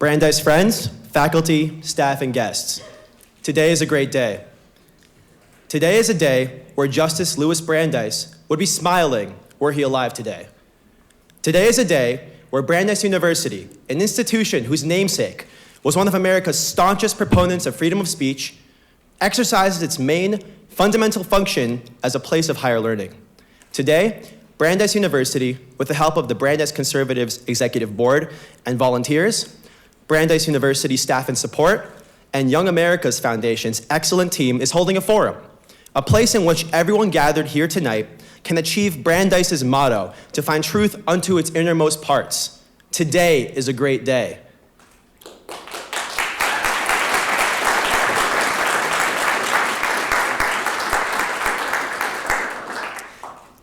Brandeis friends, faculty, staff, and guests. Today is a great day. Today is a day where Justice Louis Brandeis would be smiling were he alive today. Today is a day where Brandeis University, an institution whose namesake was one of America's staunchest proponents of freedom of speech, exercises its main fundamental function as a place of higher learning. Today, Brandeis University, with the help of the Brandeis Conservatives Executive Board and volunteers, Brandeis University staff and support, and Young America's Foundation's excellent team is holding a forum, a place in which everyone gathered here tonight can achieve Brandeis's motto to find truth unto its innermost parts. Today is a great day.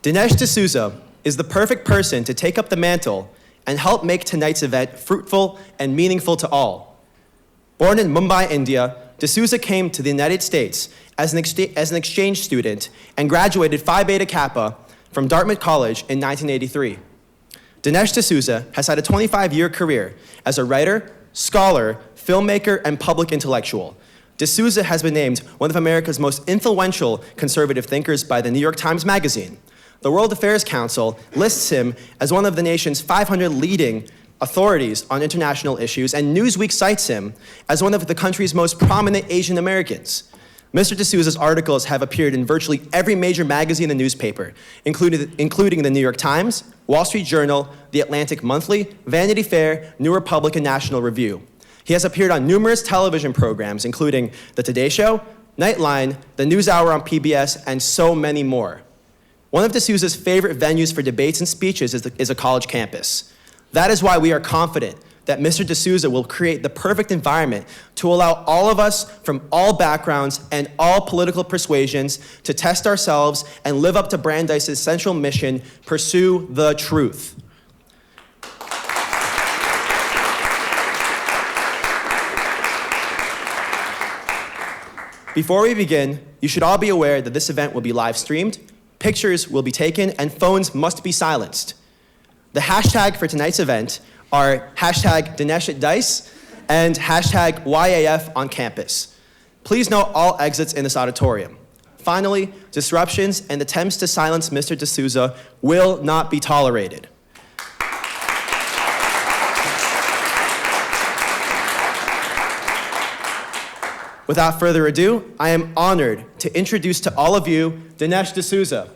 Dinesh D'Souza is the perfect person to take up the mantle and help make tonight's event fruitful and meaningful to all. Born in Mumbai, India, D'Souza came to the United States as an exchange student and graduated Phi Beta Kappa from Dartmouth College in 1983. Dinesh D'Souza has had a 25-year career as a writer, scholar, filmmaker, and public intellectual. D'Souza has been named one of America's most influential conservative thinkers by the New York Times Magazine. The World Affairs Council lists him as one of the nation's 500 leading authorities on international issues, and Newsweek cites him as one of the country's most prominent Asian Americans. Mr. D'Souza's articles have appeared in virtually every major magazine and newspaper, including the New York Times, Wall Street Journal, The Atlantic Monthly, Vanity Fair, New Republic, and National Review. He has appeared on numerous television programs, including The Today Show, Nightline, The NewsHour on PBS, and so many more. One of D'Souza's favorite venues for debates and speeches is a college campus. That is why we are confident that Mr. D'Souza will create the perfect environment to allow all of us from all backgrounds and all political persuasions to test ourselves and live up to Brandeis's central mission, pursue the truth. Before we begin, you should all be aware that this event will be live streamed, pictures will be taken, and phones must be silenced. The hashtag for tonight's event are hashtag DineshDice and hashtag YAF on campus. Please note all exits in this auditorium. Finally, disruptions and attempts to silence Mr. D'Souza will not be tolerated. Without further ado, I am honored to introduce to all of you Dinesh D'Souza.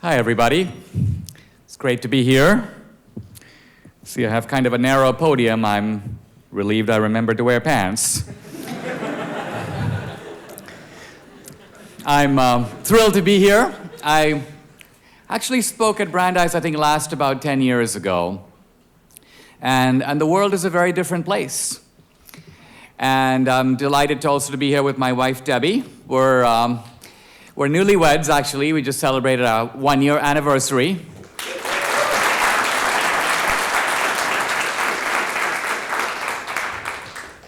Hi, everybody. It's great to be here. See, I have kind of a narrow podium. I'm relieved I remembered to wear pants. I'm thrilled to be here. I actually spoke at Brandeis, I think, last about 10 years ago. And the world is a very different place. And I'm delighted to also to be here with my wife, Debbie. We're newlyweds, actually. We just celebrated our 1-year anniversary.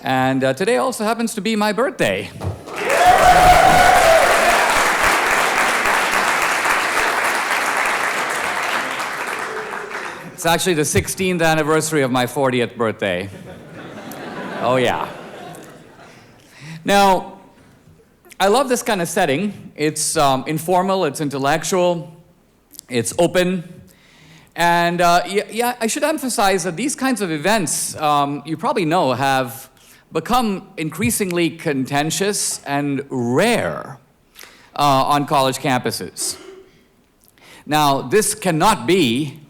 And today also happens to be my birthday. It's actually the 16th anniversary of my 40th birthday. Oh, yeah. Now, I love this kind of setting. It's informal, it's intellectual, it's open. And I should emphasize that these kinds of events, you probably know, have become increasingly contentious and rare on college campuses. Now, this cannot be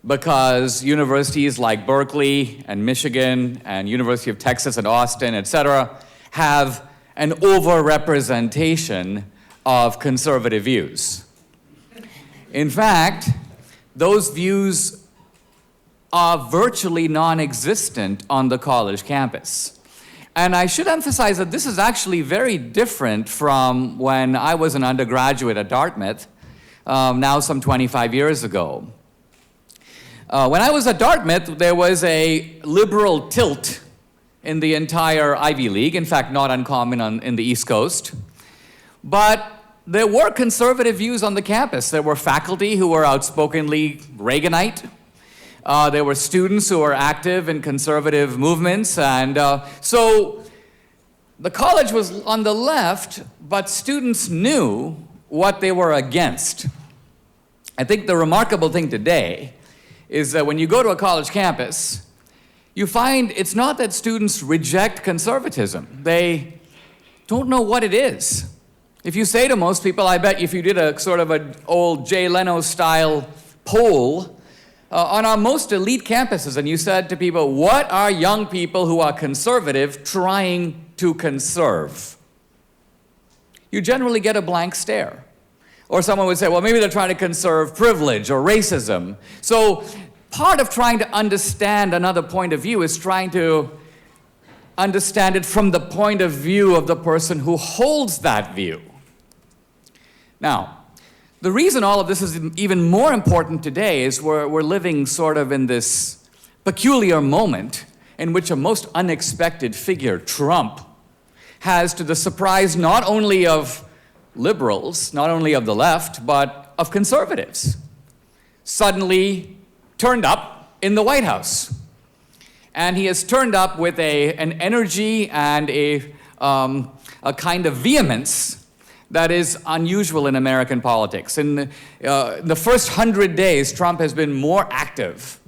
because universities like Berkeley and Michigan and University of Texas and Austin, et cetera, have an overrepresentation of conservative views. In fact, those views are virtually non-existent on the college campus. And I should emphasize that this is actually very different from when I was an undergraduate at Dartmouth, now some 25 years ago. When I was at Dartmouth, there was a liberal tilt in the entire Ivy League, in fact, not uncommon in the East Coast. But there were conservative views on the campus. There were faculty who were outspokenly Reaganite. There were students who were active in conservative movements. And so the college was on the left, but students knew what they were against. I think the remarkable thing today is that when you go to a college campus, you find it's not that students reject conservatism. They don't know what it is. If you say to most people, I bet if you did a sort of an old Jay Leno-style poll on our most elite campuses, and you said to people, what are young people who are conservative trying to conserve? You generally get a blank stare. Or someone would say, well, maybe they're trying to conserve privilege or racism. So part of trying to understand another point of view is trying to understand it from the point of view of the person who holds that view. Now, the reason all of this is even more important today is we're living sort of in this peculiar moment in which a most unexpected figure, Trump, has, to the surprise not only of liberals, not only of the left, but of conservatives, suddenly turned up in the White House. And he has turned up with an energy and a kind of vehemence that is unusual in American politics. In the first 100 days, Trump has been more active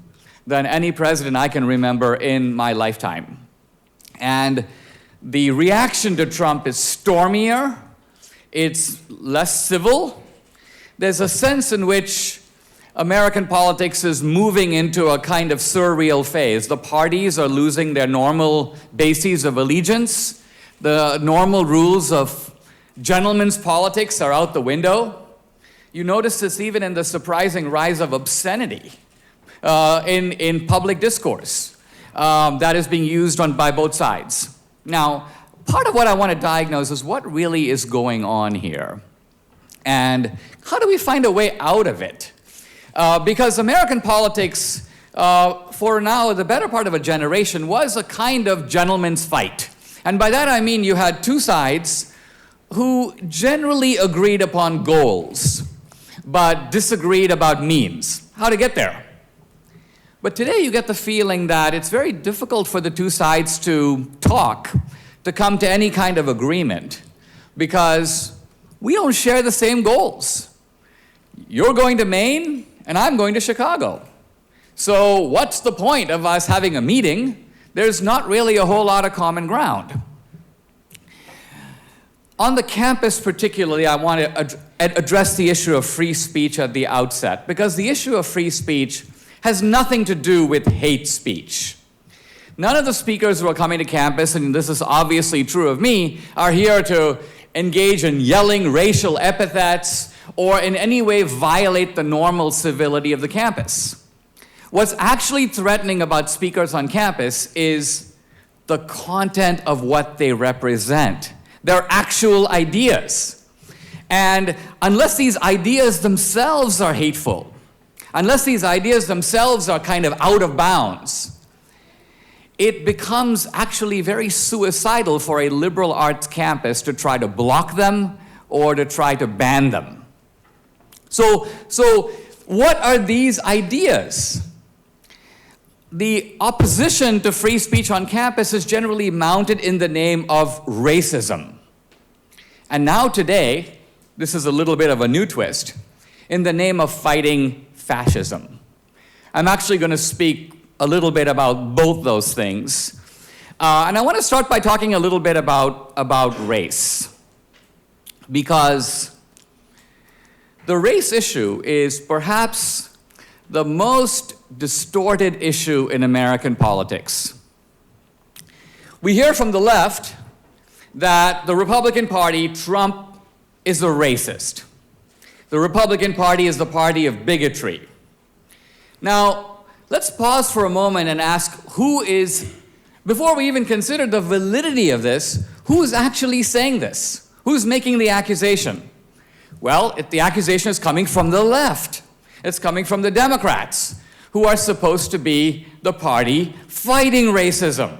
than any president I can remember in my lifetime. And the reaction to Trump is stormier, it's less civil. There's a sense in which American politics is moving into a kind of surreal phase. The parties are losing their normal bases of allegiance. The normal rules of gentlemen's politics are out the window. You notice this even in the surprising rise of obscenity in public discourse that is being used by both sides. Now, part of what I want to diagnose is what really is going on here. And how do we find a way out of it? Because American politics, for now the better part of a generation, was a kind of gentleman's fight. And by that I mean you had two sides who generally agreed upon goals, but disagreed about means, how to get there. But today you get the feeling that it's very difficult for the two sides to talk, to come to any kind of agreement, because we don't share the same goals. You're going to Maine, and I'm going to Chicago. So what's the point of us having a meeting? There's not really a whole lot of common ground. On the campus particularly, I want to address the issue of free speech at the outset, because the issue of free speech has nothing to do with hate speech. None of the speakers who are coming to campus, and this is obviously true of me, are here to engage in yelling racial epithets or in any way violate the normal civility of the campus. What's actually threatening about speakers on campus is the content of what they represent, their actual ideas. And unless these ideas themselves are hateful, unless these ideas themselves are kind of out of bounds, it becomes actually very suicidal for a liberal arts campus to try to block them or to try to ban them. So what are these ideas? The opposition to free speech on campus is generally mounted in the name of racism. And now today, this is a little bit of a new twist, in the name of fighting fascism. I'm actually going to speak a little bit about both those things. And I want to start by talking a little bit about race, because the race issue is perhaps the most distorted issue in American politics. We hear from the left that the Republican Party, Trump, is a racist. The Republican Party is the party of bigotry. Now, let's pause for a moment and ask before we even consider the validity of this, who's actually saying this? Who's making the accusation? Well, the accusation is coming from the left. It's coming from the Democrats, who are supposed to be the party fighting racism.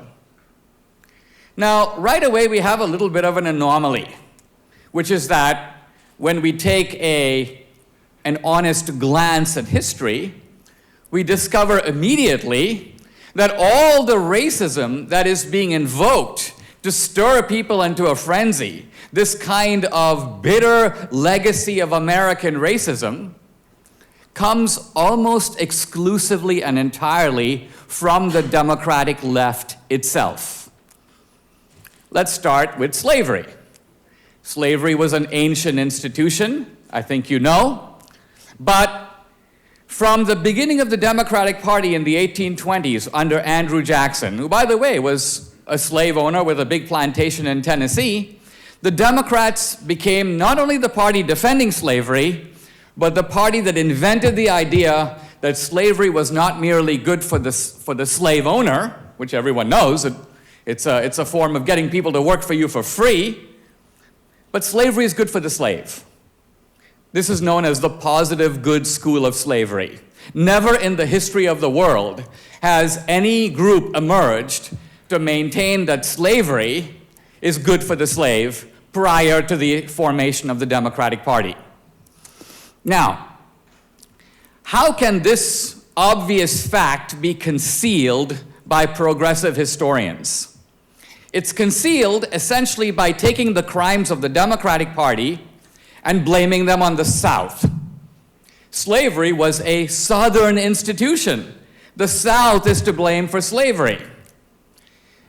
Now, right away, we have a little bit of an anomaly, which is that when we take an honest glance at history, we discover immediately that all the racism that is being invoked to stir people into a frenzy, this kind of bitter legacy of American racism, comes almost exclusively and entirely from the democratic left itself. Let's start with slavery. Slavery was an ancient institution, I think you know, but from the beginning of the Democratic Party in the 1820s under Andrew Jackson, who, by the way, was a slave owner with a big plantation in Tennessee, the Democrats became not only the party defending slavery, but the party that invented the idea that slavery was not merely good for the slave owner, which everyone knows, it's a form of getting people to work for you for free, but slavery is good for the slave. This is known as the positive good school of slavery. Never in the history of the world has any group emerged to maintain that slavery is good for the slave prior to the formation of the Democratic Party. Now, how can this obvious fact be concealed by progressive historians? It's concealed essentially by taking the crimes of the Democratic Party and blaming them on the South. Slavery was a Southern institution. The South is to blame for slavery.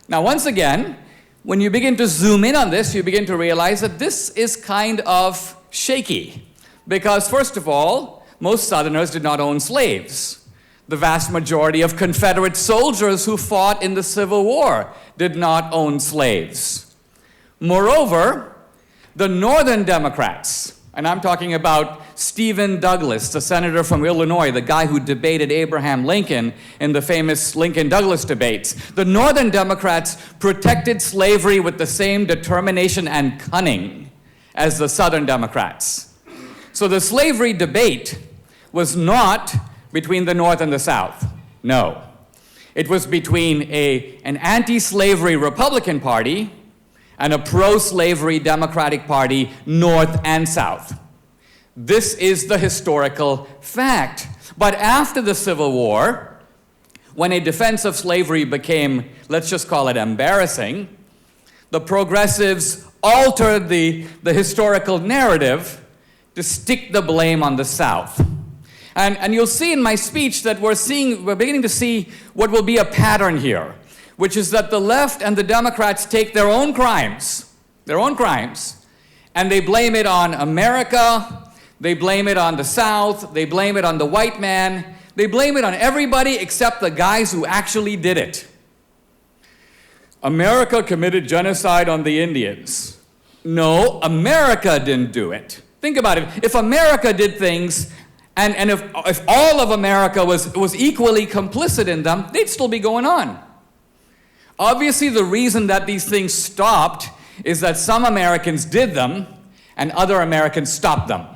Now, once again, when you begin to zoom in on this, you begin to realize that this is kind of shaky. Because, first of all, most Southerners did not own slaves. The vast majority of Confederate soldiers who fought in the Civil War did not own slaves. Moreover, the Northern Democrats, and I'm talking about Stephen Douglas, the senator from Illinois, the guy who debated Abraham Lincoln in the famous Lincoln-Douglas debates. The Northern Democrats protected slavery with the same determination and cunning as the Southern Democrats. So the slavery debate was not between the North and the South. No. It was between an anti-slavery Republican Party and a pro-slavery Democratic Party, North and South. This is the historical fact. But after the Civil War, when a defense of slavery became, let's just call it embarrassing, the progressives altered the historical narrative to stick the blame on the South. And you'll see in my speech that we're beginning to see what will be a pattern here, which is that the left and the Democrats take their own crimes, and they blame it on America, they blame it on the South, they blame it on the white man, they blame it on everybody except the guys who actually did it. America committed genocide on the Indians. No, America didn't do it. Think about it. If America did things, and if all of America was equally complicit in them, they'd still be going on. Obviously, the reason that these things stopped is that some Americans did them and other Americans stopped them.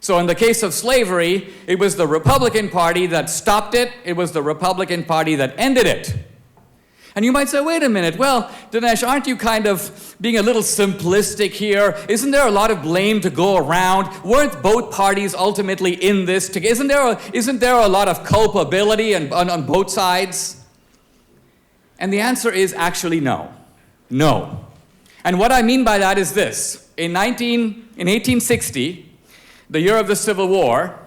So in the case of slavery, it was the Republican Party that stopped it. It was the Republican Party that ended it. And you might say, wait a minute, well, Dinesh, aren't you kind of being a little simplistic here? Isn't there a lot of blame to go around? Weren't both parties ultimately in this together? Isn't there a lot of culpability on both sides? And the answer is actually no. No. And what I mean by that is this. In 1860, the year of the Civil War,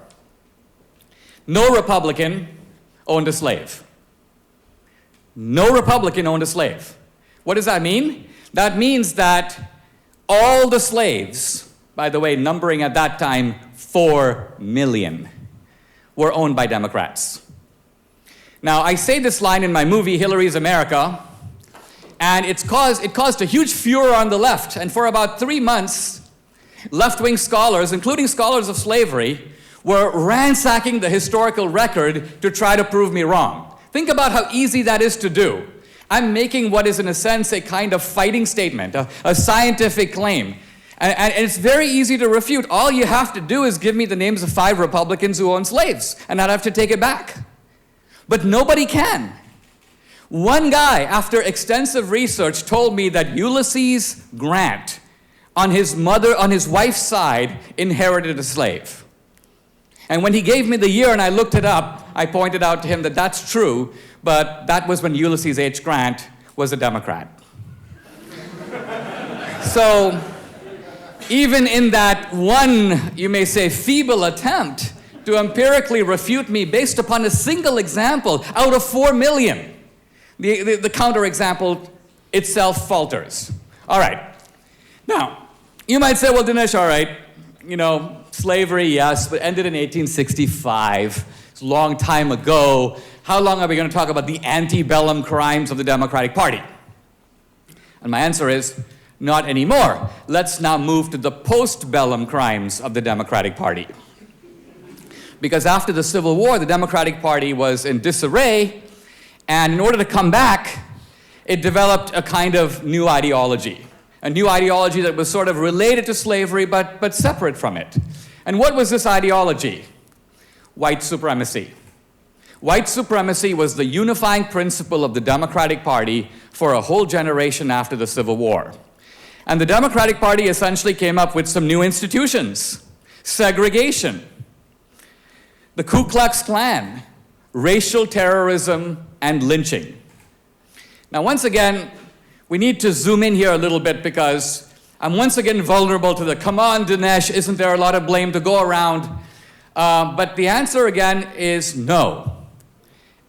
no Republican owned a slave. No Republican owned a slave. What does that mean? That means that all the slaves, by the way, numbering at that time 4 million, were owned by Democrats. Now, I say this line in my movie, Hillary's America, and it caused a huge furor on the left. And for about 3 months, left-wing scholars, including scholars of slavery, were ransacking the historical record to try to prove me wrong. Think about how easy that is to do. I'm making what is, in a sense, a kind of fighting statement, a scientific claim. And it's very easy to refute. All you have to do is give me the names of 5 Republicans who owned slaves, and I'd have to take it back. But nobody can. One guy, after extensive research, told me that Ulysses Grant, on his wife's side, inherited a slave. And when he gave me the year and I looked it up, I pointed out to him that that's true, but that was when Ulysses H. Grant was a Democrat. So, even in that one, you may say, feeble attempt to empirically refute me based upon a single example out of 4 million, the counterexample itself falters. All right. Now, you might say, well, Dinesh, all right, slavery, yes, but ended in 1865. It's a long time ago. How long are we going to talk about the antebellum crimes of the Democratic Party? And my answer is, not anymore. Let's now move to the postbellum crimes of the Democratic Party. Because after the Civil War, the Democratic Party was in disarray, and in order to come back, it developed a kind of new ideology. A new ideology that was sort of related to slavery, but separate from it. And what was this ideology? White supremacy. White supremacy was the unifying principle of the Democratic Party for a whole generation after the Civil War. And the Democratic Party essentially came up with some new institutions. Segregation, the Ku Klux Klan, racial terrorism, and lynching. Now, once again, we need to zoom in here a little bit because I'm once again vulnerable to the, come on, Dinesh, isn't there a lot of blame to go around? But the answer again is no.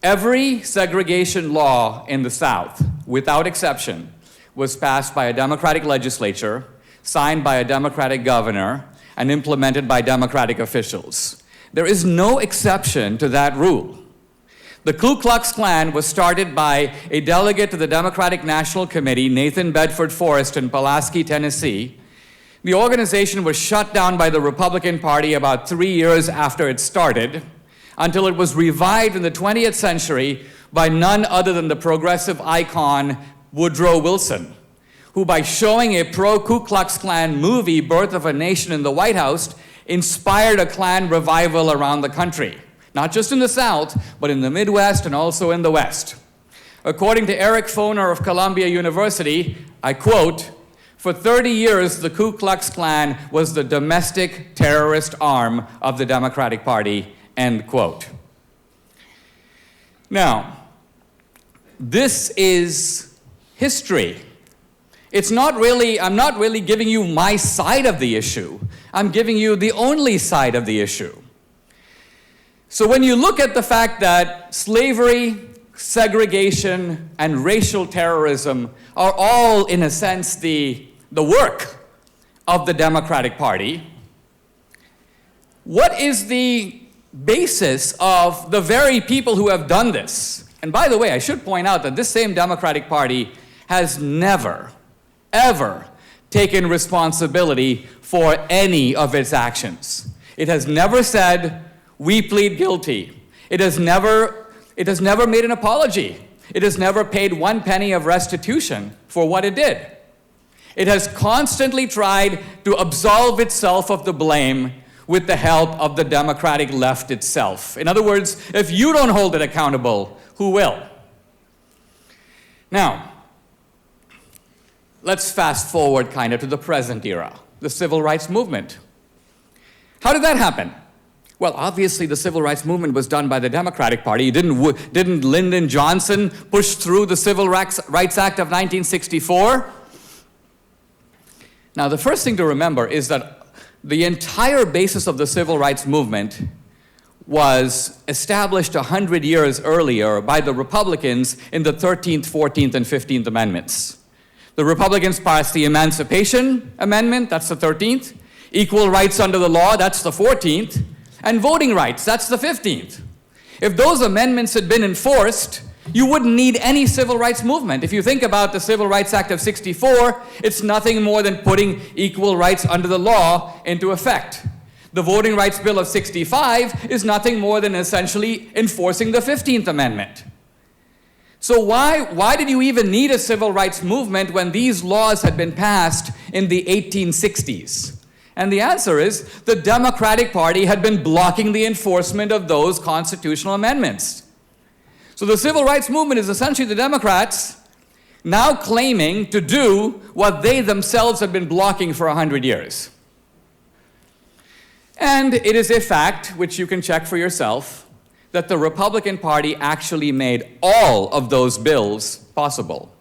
Every segregation law in the South, without exception, was passed by a Democratic legislature, signed by a Democratic governor, and implemented by Democratic officials. There is no exception to that rule. The Ku Klux Klan was started by a delegate to the Democratic National Committee, Nathan Bedford Forrest in Pulaski, Tennessee. The organization was shut down by the Republican Party about 3 years after it started, until it was revived in the 20th century by none other than the progressive icon Woodrow Wilson, who by showing a pro-Ku Klux Klan movie, Birth of a Nation, in the White House, inspired a Klan revival around the country. Not just in the South, but in the Midwest and also in the West. According to Eric Foner of Columbia University, I quote, "For 30 years, the Ku Klux Klan was the domestic terrorist arm of the Democratic Party," end quote. Now, this is history. I'm not really giving you my side of the issue. I'm giving you the only side of the issue. So when you look at the fact that slavery, segregation, and racial terrorism are all, in a sense, the work of the Democratic Party, what is the basis of the very people who have done this? And by the way, I should point out that this same Democratic Party has never, ever taken responsibility for any of its actions. It has never said, "We plead guilty." It has never made an apology. It has never paid 1 penny of restitution for what it did. It has constantly tried to absolve itself of the blame with the help of the Democratic left itself. In other words, if you don't hold it accountable, who will? Now, let's fast forward kind of to the present era, the civil rights movement. How did that happen? Well, obviously the civil rights movement was done by the Democratic Party. Didn't Lyndon Johnson push through the Civil Rights Act of 1964? Now, the first thing to remember is that the entire basis of the civil rights movement was established 100 years earlier by the Republicans in the 13th, 14th, and 15th Amendments. The Republicans passed the Emancipation Amendment, that's the 13th, equal rights under the law, that's the 14th, and voting rights, that's the 15th. If those amendments had been enforced, you wouldn't need any civil rights movement. If you think about the Civil Rights Act of 64, it's nothing more than putting equal rights under the law into effect. The Voting Rights Bill of 65 is nothing more than essentially enforcing the 15th Amendment. So why did you even need a civil rights movement when these laws had been passed in the 1860s? And the answer is the Democratic Party had been blocking the enforcement of those constitutional amendments. So the civil rights movement is essentially the Democrats now claiming to do what they themselves have been blocking for 100 years. And it is a fact, which you can check for yourself, that the Republican Party actually made all of those bills possible.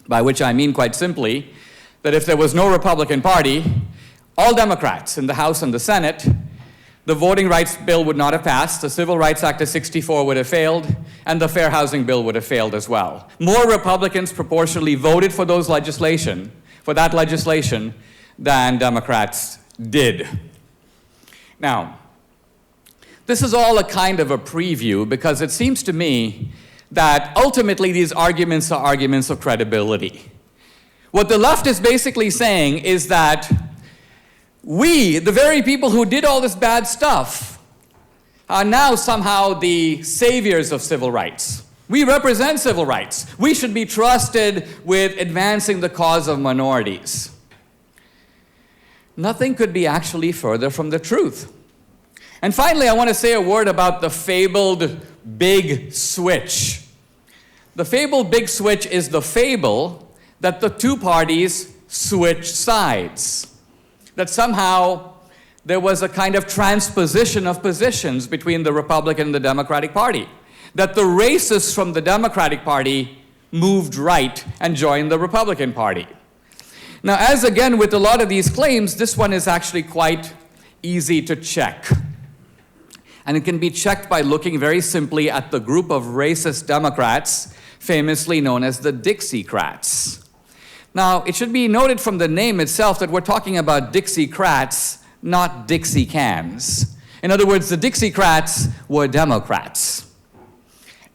By which I mean, quite simply, that if there was no Republican Party, all Democrats in the House and the Senate, the voting rights bill would not have passed, the Civil Rights Act of '64 would have failed, and the Fair Housing Bill would have failed as well. More Republicans proportionally voted for that legislation, than Democrats did. Now, this is all a kind of a preview because it seems to me that ultimately these arguments are arguments of credibility. What the left is basically saying is that we, the very people who did all this bad stuff, are now somehow the saviors of civil rights. We represent civil rights. We should be trusted with advancing the cause of minorities. Nothing could be actually further from the truth. And finally, I want to say a word about the fabled big switch. The fabled big switch is the fable that the two parties switched sides. That somehow there was a kind of transposition of positions between the Republican and the Democratic Party. That the racists from the Democratic Party moved right and joined the Republican Party. Now, as again with a lot of these claims, this one is actually quite easy to check. And it can be checked by looking very simply at the group of racist Democrats, famously known as the Dixiecrats. Now, it should be noted from the name itself that we're talking about Dixiecrats, not Dixie cans. In other words, the Dixiecrats were Democrats.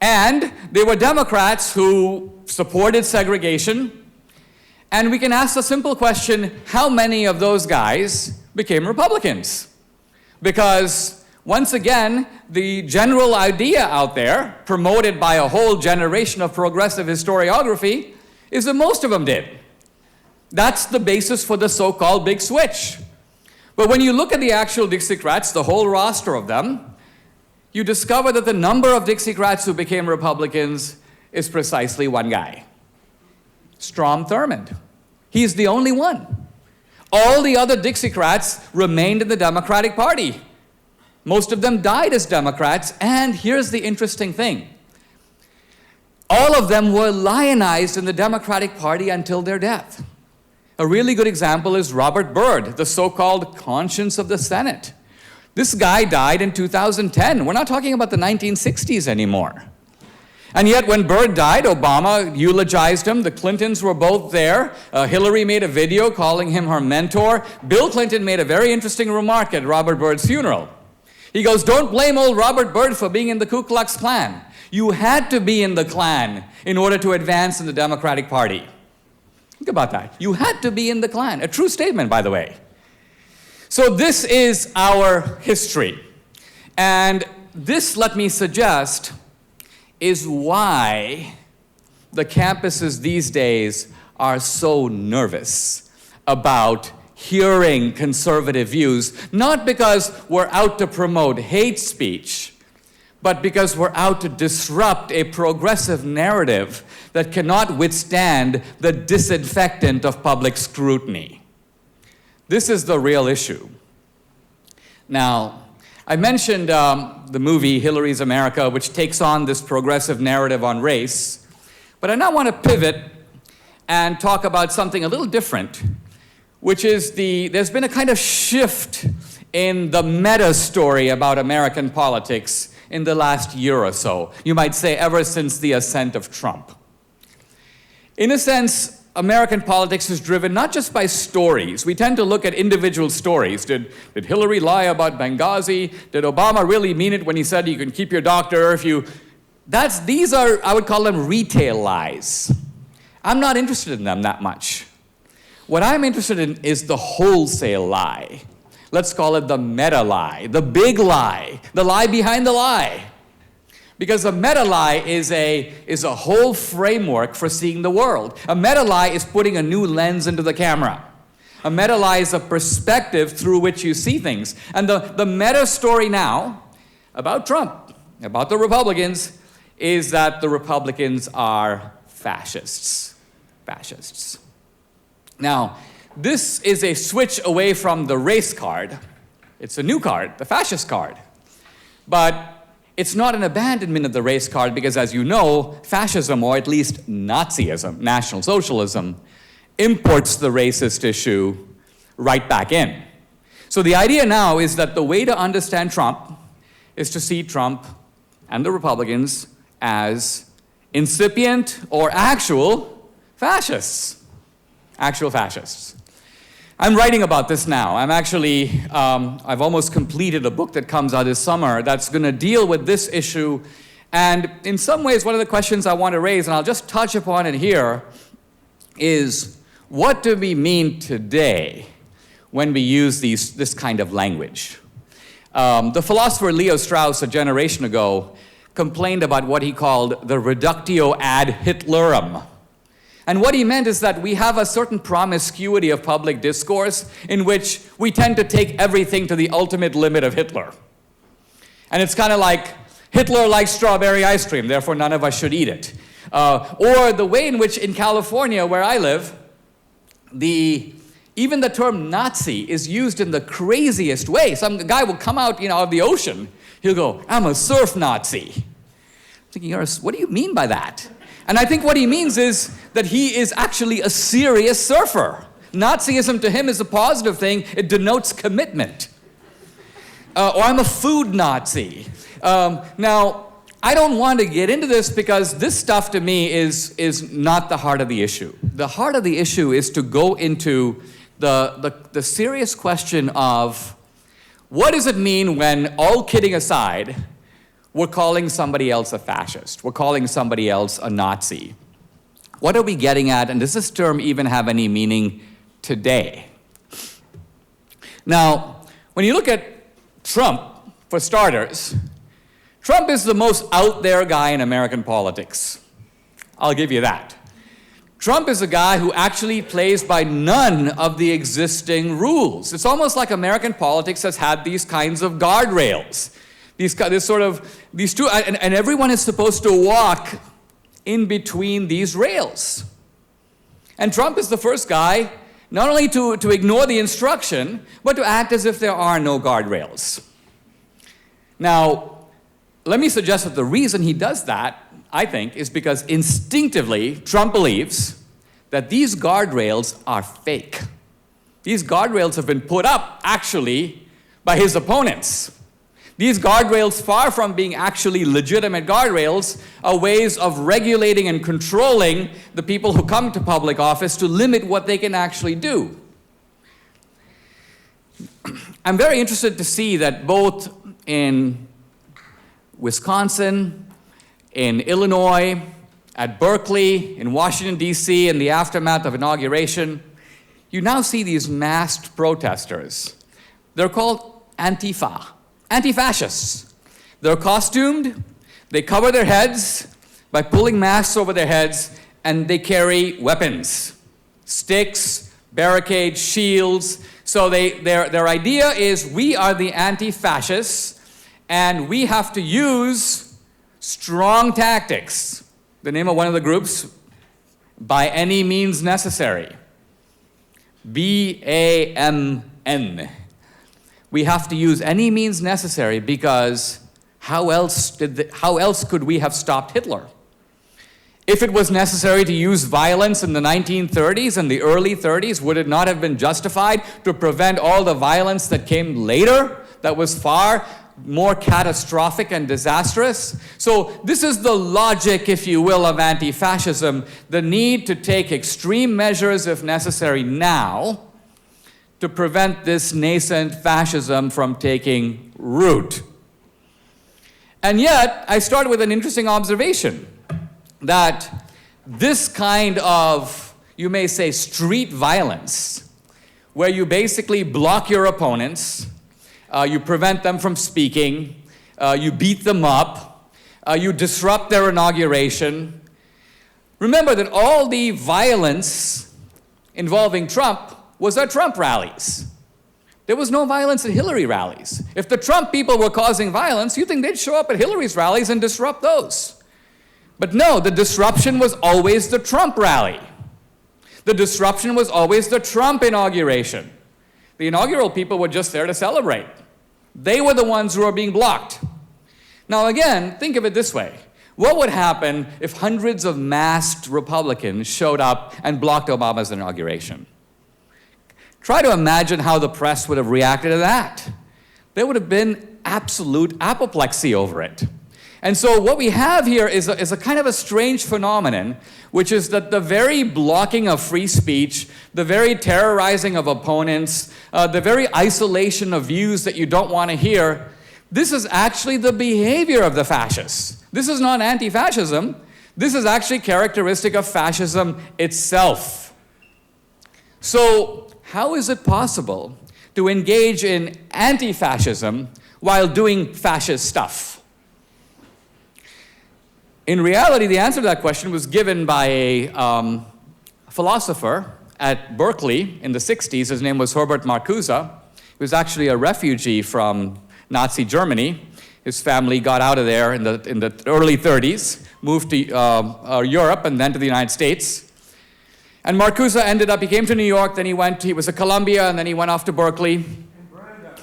And they were Democrats who supported segregation. And we can ask the simple question, how many of those guys became Republicans? Because once again, the general idea out there, promoted by a whole generation of progressive historiography, is that most of them did. That's the basis for the so-called big switch. But when you look at the actual Dixiecrats, the whole roster of them, you discover that the number of Dixiecrats who became Republicans is precisely one guy. Strom Thurmond. He's the only one. All the other Dixiecrats remained in the Democratic Party. Most of them died as Democrats, and here's the interesting thing. All of them were lionized in the Democratic Party until their death. A really good example is Robert Byrd, the so-called conscience of the Senate. This guy died in 2010. We're not talking about the 1960s anymore. And yet when Byrd died, Obama eulogized him. The Clintons were both there. Hillary made a video calling him her mentor. Bill Clinton made a very interesting remark at Robert Byrd's funeral. He goes, "Don't blame old Robert Byrd for being in the Ku Klux Klan. You had to be in the Klan in order to advance in the Democratic Party." Think about that. You had to be in the Klan. A true statement, by the way. So this is our history. And this, let me suggest, is why the campuses these days are so nervous about hearing conservative views, not because we're out to promote hate speech, but because we're out to disrupt a progressive narrative that cannot withstand the disinfectant of public scrutiny. This is the real issue. Now, I mentioned the movie Hillary's America, which takes on this progressive narrative on race, but I now want to pivot and talk about something a little different, which is there's been a kind of shift in the meta story about American politics in the last year or so. You might say ever since the ascent of Trump. In a sense, American politics is driven not just by stories. We tend to look at individual stories. Did Hillary lie about Benghazi? Did Obama really mean it when he said you can keep your doctor if you... These are, I would call them retail lies. I'm not interested in them that much. What I'm interested in is the wholesale lie. Let's call it the meta lie, the big lie, the lie behind the lie. Because a meta-lie is a whole framework for seeing the world. A meta-lie is putting a new lens into the camera. A meta-lie is a perspective through which you see things. And the meta story now about Trump, about the Republicans, is that the Republicans are fascists. Fascists. Now, this is a switch away from the race card. It's a new card, the fascist card. But it's not an abandonment of the race card because, as you know, fascism, or at least Nazism, National Socialism, imports the racist issue right back in. So the idea now is that the way to understand Trump is to see Trump and the Republicans as incipient or actual fascists. Actual fascists. I'm writing about this now. I've almost completed a book that comes out this summer that's going to deal with this issue. And in some ways, one of the questions I want to raise, and I'll just touch upon it here, is what do we mean today when we use this kind of language? The philosopher Leo Strauss, a generation ago, complained about what he called the reductio ad Hitlerum. And what he meant is that we have a certain promiscuity of public discourse in which we tend to take everything to the ultimate limit of Hitler. And it's kind of like, Hitler likes strawberry ice cream, therefore none of us should eat it. Or the way in which in California, where I live, even the term Nazi is used in the craziest way. Some guy will come out, of the ocean. He'll go, "I'm a surf Nazi." I'm thinking, what do you mean by that? And I think what he means is that he is actually a serious surfer. Nazism to him is a positive thing. It denotes commitment. Or I'm a food Nazi. Now, I don't want to get into this because this stuff to me is not the heart of the issue. The heart of the issue is to go into the serious question of what does it mean when, all kidding aside, we're calling somebody else a fascist. We're calling somebody else a Nazi. What are we getting at? And does this term even have any meaning today? Now, when you look at Trump, for starters, Trump is the most out there guy in American politics. I'll give you that. Trump is a guy who actually plays by none of the existing rules. It's almost like American politics has had these kinds of guardrails. These two, and everyone is supposed to walk in between these rails. And Trump is the first guy not only to ignore the instruction, but to act as if there are no guardrails. Now, let me suggest that the reason he does that, I think, is because instinctively Trump believes that these guardrails are fake. These guardrails have been put up, actually, by his opponents. These guardrails, far from being actually legitimate guardrails, are ways of regulating and controlling the people who come to public office to limit what they can actually do. I'm very interested to see that both in Wisconsin, in Illinois, at Berkeley, in Washington, D.C., in the aftermath of inauguration, you now see these masked protesters. They're called Antifa. Anti-fascists. They're costumed, they cover their heads by pulling masks over their heads, and they carry weapons, sticks, barricades, shields. So their idea is we are the anti-fascists, and we have to use strong tactics. The name of one of the groups, by any means necessary. BAMN. We have to use any means necessary because how else could we have stopped Hitler? If it was necessary to use violence in the 1930s and the early 30s, would it not have been justified to prevent all the violence that came later that was far more catastrophic and disastrous? So this is the logic, if you will, of anti-fascism, the need to take extreme measures if necessary now to prevent this nascent fascism from taking root. And yet, I start with an interesting observation that this kind of, you may say, street violence, where you basically block your opponents, you prevent them from speaking, you beat them up, you disrupt their inauguration. Remember that all the violence involving Trump was at Trump rallies. There was no violence at Hillary rallies. If the Trump people were causing violence, you think they'd show up at Hillary's rallies and disrupt those. But no, the disruption was always the Trump rally. The disruption was always the Trump inauguration. The inaugural people were just there to celebrate. They were the ones who were being blocked. Now again, think of it this way. What would happen if hundreds of masked Republicans showed up and blocked Obama's inauguration? Try to imagine how the press would have reacted to that. There would have been absolute apoplexy over it. And so what we have here is a kind of a strange phenomenon, which is that the very blocking of free speech, the very terrorizing of opponents, the very isolation of views that you don't want to hear, this is actually the behavior of the fascists. This is not anti-fascism. This is actually characteristic of fascism itself. So how is it possible to engage in anti-fascism while doing fascist stuff? In reality, the answer to that question was given by a philosopher at Berkeley in the 60s. His name was Herbert Marcuse. He was actually a refugee from Nazi Germany. His family got out of there in the early 30s, moved to Europe and then to the United States. And Marcuse he came to New York, then he was at Columbia, and then he went off to Berkeley.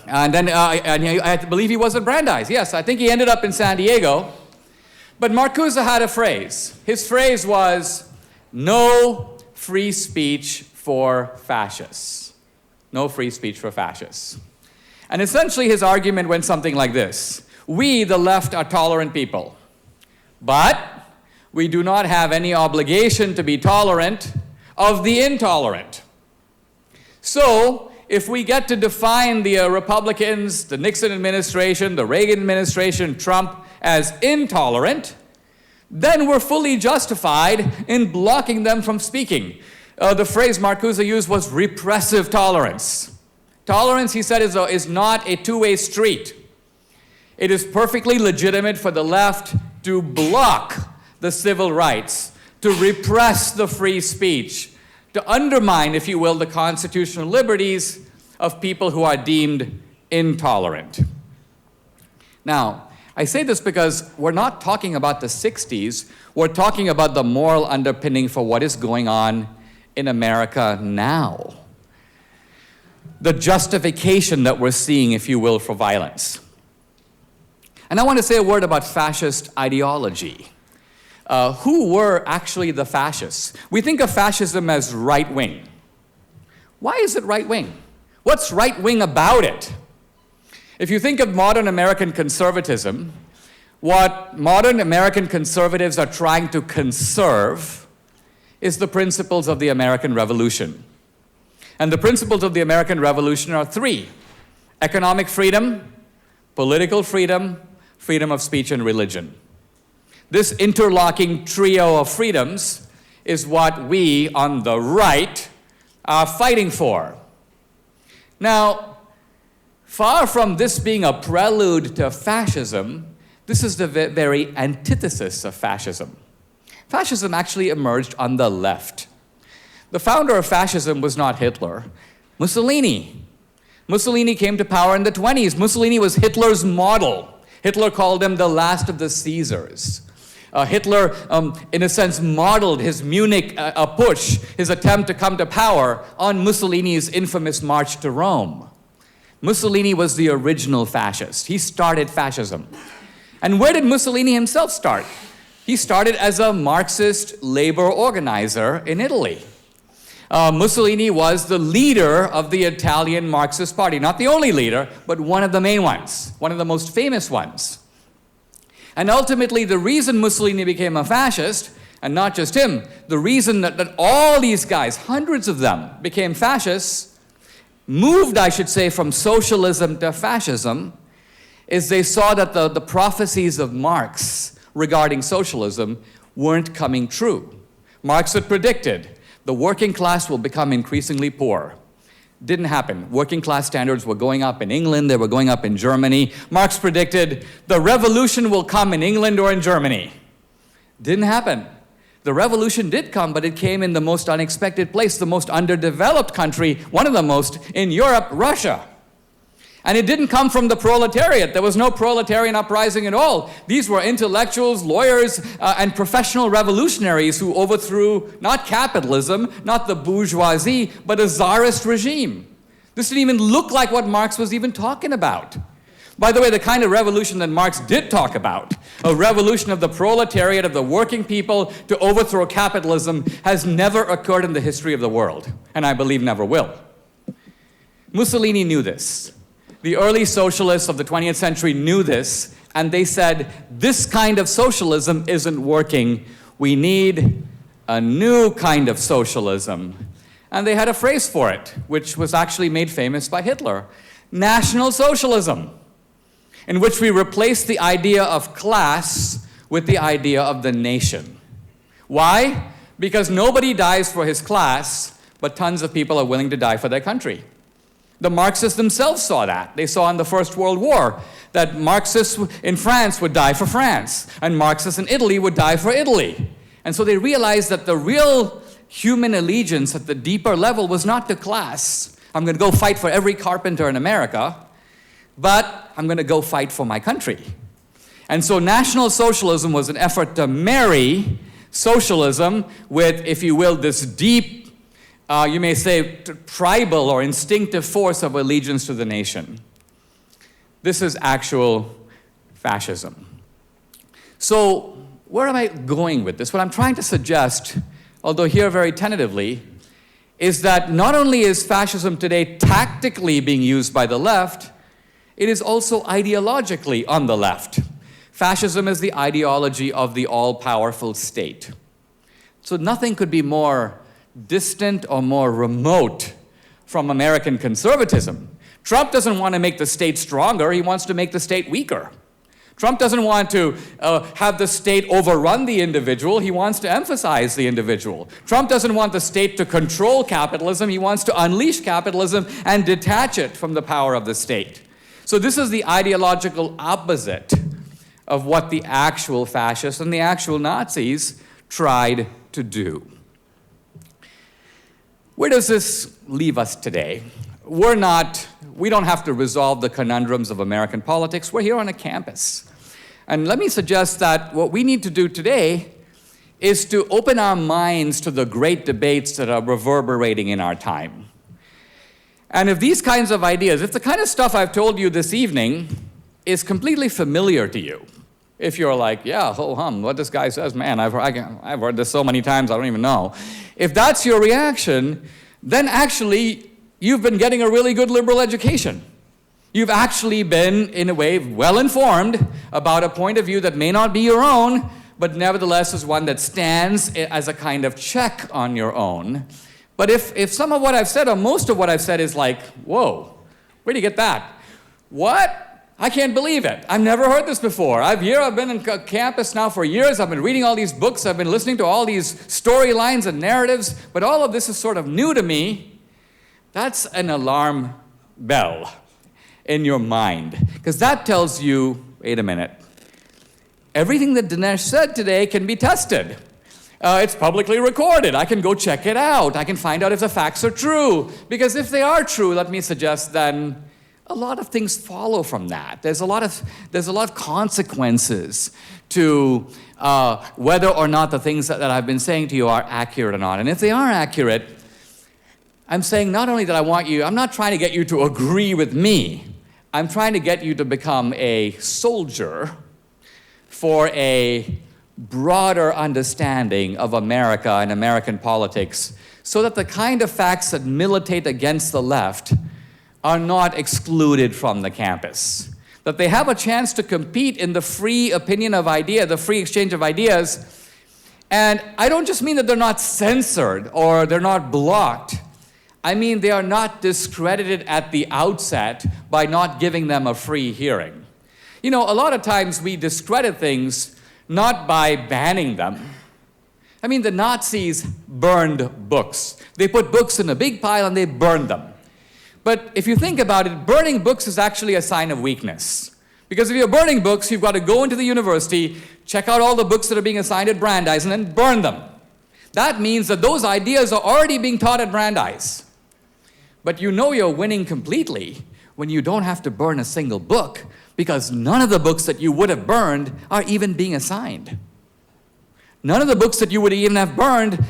And then I believe he was at Brandeis. Yes, I think he ended up in San Diego. But Marcuse had a phrase. His phrase was, no free speech for fascists. No free speech for fascists. And essentially his argument went something like this. We, the left, are tolerant people. But we do not have any obligation to be tolerant of the intolerant. So, if we get to define the Republicans, the Nixon administration, the Reagan administration, Trump, as intolerant, then we're fully justified in blocking them from speaking. The phrase Marcuse used was repressive tolerance. Tolerance, he said, is not a two-way street. It is perfectly legitimate for the left to block the civil rights, to repress the free speech, to undermine, if you will, the constitutional liberties of people who are deemed intolerant. Now, I say this because we're not talking about the 60s, we're talking about the moral underpinning for what is going on in America now. The justification that we're seeing, if you will, for violence. And I want to say a word about fascist ideology. Who were actually the fascists? We think of fascism as right-wing. Why is it right-wing? What's right-wing about it? If you think of modern American conservatism, what modern American conservatives are trying to conserve is the principles of the American Revolution. And the principles of the American Revolution are three: economic freedom, political freedom, freedom of speech and religion. This interlocking trio of freedoms is what we on the right are fighting for. Now, far from this being a prelude to fascism, this is the very antithesis of fascism. Fascism actually emerged on the left. The founder of fascism was not Hitler, Mussolini. Mussolini came to power in the 20s. Mussolini was Hitler's model. Hitler called him the last of the Caesars. Hitler, in a sense, modeled his Munich push, his attempt to come to power, on Mussolini's infamous march to Rome. Mussolini was the original fascist. He started fascism. And where did Mussolini himself start? He started as a Marxist labor organizer in Italy. Mussolini was the leader of the Italian Marxist Party. Not the only leader, but one of the main ones, one of the most famous ones. And ultimately, the reason Mussolini became a fascist, and not just him, the reason that all these guys, hundreds of them, became fascists, moved, I should say, from socialism to fascism, is they saw that the prophecies of Marx regarding socialism weren't coming true. Marx had predicted the working class will become increasingly poor. Didn't happen. Working class standards were going up in England, they were going up in Germany. Marx predicted the revolution will come in England or in Germany. Didn't happen. The revolution did come, but it came in the most unexpected place, the most underdeveloped country, one of the most in Europe, Russia. And it didn't come from the proletariat. There was no proletarian uprising at all. These were intellectuals, lawyers, and professional revolutionaries who overthrew not capitalism, not the bourgeoisie, but a czarist regime. This didn't even look like what Marx was even talking about. By the way, the kind of revolution that Marx did talk about, a revolution of the proletariat, of the working people to overthrow capitalism, has never occurred in the history of the world, and I believe never will. Mussolini knew this. The early socialists of the 20th century knew this, and they said, this kind of socialism isn't working. We need a new kind of socialism. And they had a phrase for it, which was actually made famous by Hitler, National Socialism, in which we replaced the idea of class with the idea of the nation. Why? Because nobody dies for his class, but tons of people are willing to die for their country. The Marxists themselves saw that. They saw in the First World War that Marxists in France would die for France, and Marxists in Italy would die for Italy. And so they realized that the real human allegiance at the deeper level was not to class. I'm going to go fight for every carpenter in America, but I'm going to go fight for my country. And so National Socialism was an effort to marry socialism with, if you will, this deep, you may say, tribal or instinctive force of allegiance to the nation. This is actual fascism. So where am I going with this? What I'm trying to suggest, although here very tentatively, is that not only is fascism today tactically being used by the left, it is also ideologically on the left. Fascism is the ideology of the all-powerful state. So nothing could be more distant or more remote from American conservatism. Trump doesn't want to make the state stronger, he wants to make the state weaker. Trump doesn't want to have the state overrun the individual, he wants to emphasize the individual. Trump doesn't want the state to control capitalism, he wants to unleash capitalism and detach it from the power of the state. So this is the ideological opposite of what the actual fascists and the actual Nazis tried to do. Where does this leave us today? We don't have to resolve the conundrums of American politics. We're here on a campus. And let me suggest that what we need to do today is to open our minds to the great debates that are reverberating in our time. And if these kinds of ideas, if the kind of stuff I've told you this evening is completely familiar to you, if you're like, yeah, ho-hum, what this guy says, man, I've heard this so many times, I don't even know. If that's your reaction, then actually you've been getting a really good liberal education. You've actually been, in a way, well-informed about a point of view that may not be your own, but nevertheless is one that stands as a kind of check on your own. But if some of what I've said, or most of what I've said is like, whoa, where do you get that? What? I can't believe it. I've never heard this before. I've been on campus now for years. I've been reading all these books. I've been listening to all these storylines and narratives, but all of this is sort of new to me. That's an alarm bell in your mind, because that tells you, wait a minute, everything that Dinesh said today can be tested. It's publicly recorded. I can go check it out. I can find out if the facts are true. Because if they are true, let me suggest then a lot of things follow from that. There's a lot of consequences to whether or not the things that I've been saying to you are accurate or not. And if they are accurate, I'm saying not only that I'm not trying to get you to agree with me. I'm trying to get you to become a soldier for a broader understanding of America and American politics, so that the kind of facts that militate against the left are not excluded from the campus. That they have a chance to compete in the free opinion of idea, the free exchange of ideas. And I don't just mean that they're not censored or they're not blocked. I mean they are not discredited at the outset by not giving them a free hearing. You know, a lot of times we discredit things not by banning them. I mean, the Nazis burned books. They put books in a big pile and they burned them. But if you think about it, burning books is actually a sign of weakness. Because if you're burning books, you've got to go into the university, check out all the books that are being assigned at Brandeis, and then burn them. That means that those ideas are already being taught at Brandeis. But you know you're winning completely when you don't have to burn a single book because none of the books that you would have burned are even being assigned. None of the books that you would even have burned,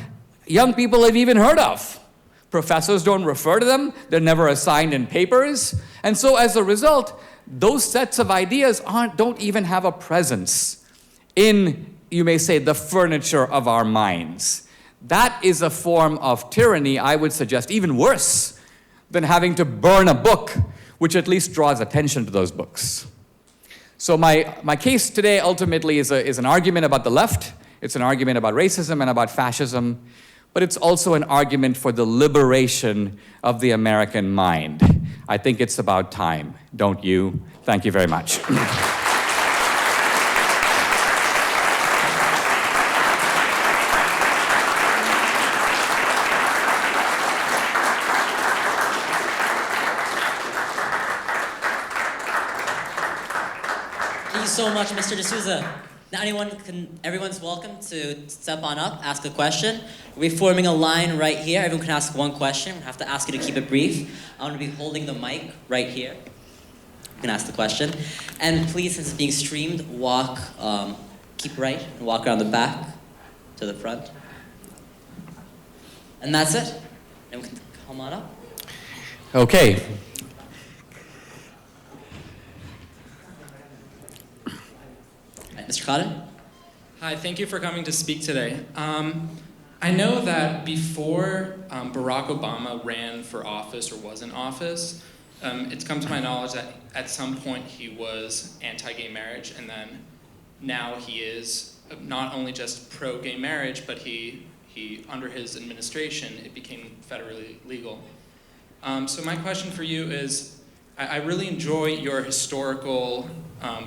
young people have even heard of. Professors don't refer to them. They're never assigned in papers. And so as a result, those sets of ideas don't even have a presence in, you may say, the furniture of our minds. That is a form of tyranny, I would suggest, even worse than having to burn a book, which at least draws attention to those books. So my case today ultimately is an argument about the left. It's an argument about racism and about fascism, but it's also an argument for the liberation of the American mind. I think it's about time, don't you? Thank you very much. Thank you so much, Mr. D'Souza. Now everyone's welcome to step on up, ask a question. We'll be forming a line right here. Everyone can ask one question. We'll have to ask you to keep it brief. I'm going to be holding the mic right here. You can ask the question. And please, since it's being streamed, keep right and walk around the back to the front. And that's it. Everyone can come on up. Okay. Mr. Cotton? Hi, thank you for coming to speak today. I know that before Barack Obama ran for office or was in office, it's come to my knowledge that at some point he was anti-gay marriage, and then now he is not only just pro-gay marriage, but he under his administration, it became federally legal. So my question for you is, I really enjoy your historical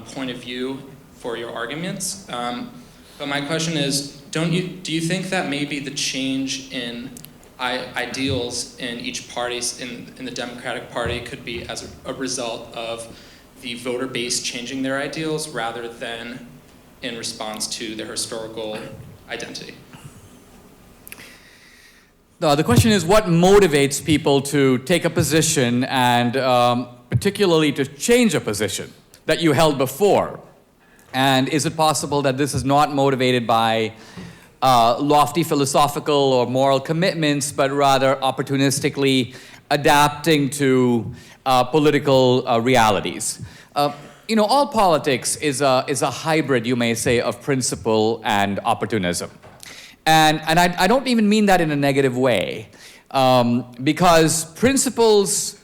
point of view for your arguments, but my question is, do you think that maybe the change in ideals in each party, in the Democratic Party, could be as a result of the voter base changing their ideals rather than in response to their historical identity? The question is, what motivates people to take a position and particularly to change a position that you held before? And is it possible that this is not motivated by lofty philosophical or moral commitments, but rather opportunistically adapting to political realities? All politics is a hybrid, you may say, of principle and opportunism. And I don't even mean that in a negative way, because principles,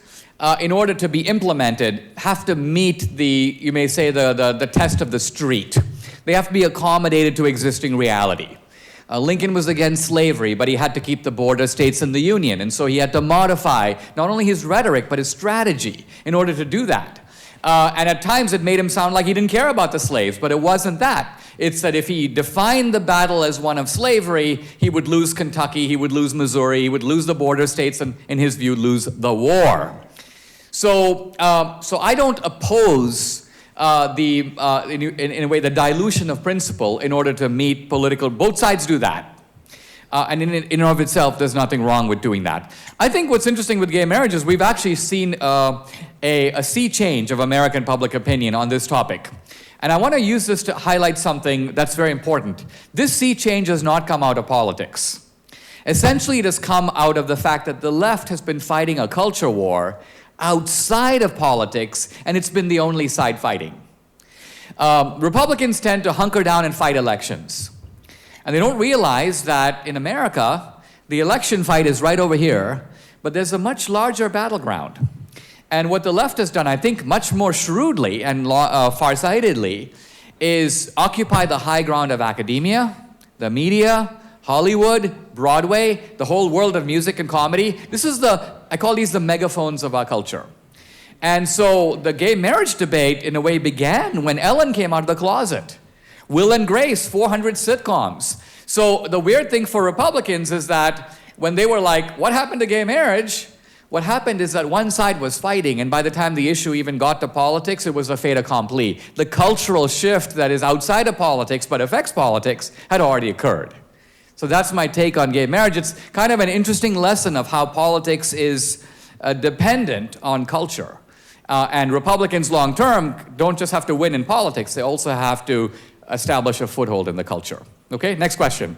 in order to be implemented, have to meet you may say, the test of the street. They have to be accommodated to existing reality. Lincoln was against slavery, but he had to keep the border states in the Union, and so he had to modify not only his rhetoric, but his strategy in order to do that. And at times it made him sound like he didn't care about the slaves, but it wasn't that. It's that if he defined the battle as one of slavery, he would lose Kentucky, he would lose Missouri, he would lose the border states, and in his view, lose the war. So I don't oppose in a way the dilution of principle in order to meet political. Both sides do that, and in and of itself, there's nothing wrong with doing that. I think what's interesting with gay marriage is we've actually seen a sea change of American public opinion on this topic, and I want to use this to highlight something that's very important. This sea change has not come out of politics. Essentially, it has come out of the fact that the left has been fighting a culture war outside of politics, and it's been the only side fighting. Republicans tend to hunker down and fight elections. And they don't realize that in America, the election fight is right over here, but there's a much larger battleground. And what the left has done, I think, much more shrewdly and farsightedly, is occupy the high ground of academia, the media, Hollywood, Broadway, the whole world of music and comedy. I call these the megaphones of our culture. And so the gay marriage debate, in a way, began when Ellen came out of the closet. Will and Grace, 400 sitcoms. So the weird thing for Republicans is that when they were like, what happened to gay marriage? What happened is that one side was fighting, and by the time the issue even got to politics, it was a fait accompli. The cultural shift that is outside of politics but affects politics had already occurred. So that's my take on gay marriage. It's kind of an interesting lesson of how politics is dependent on culture. And Republicans long term don't just have to win in politics, they also have to establish a foothold in the culture. Okay, next question.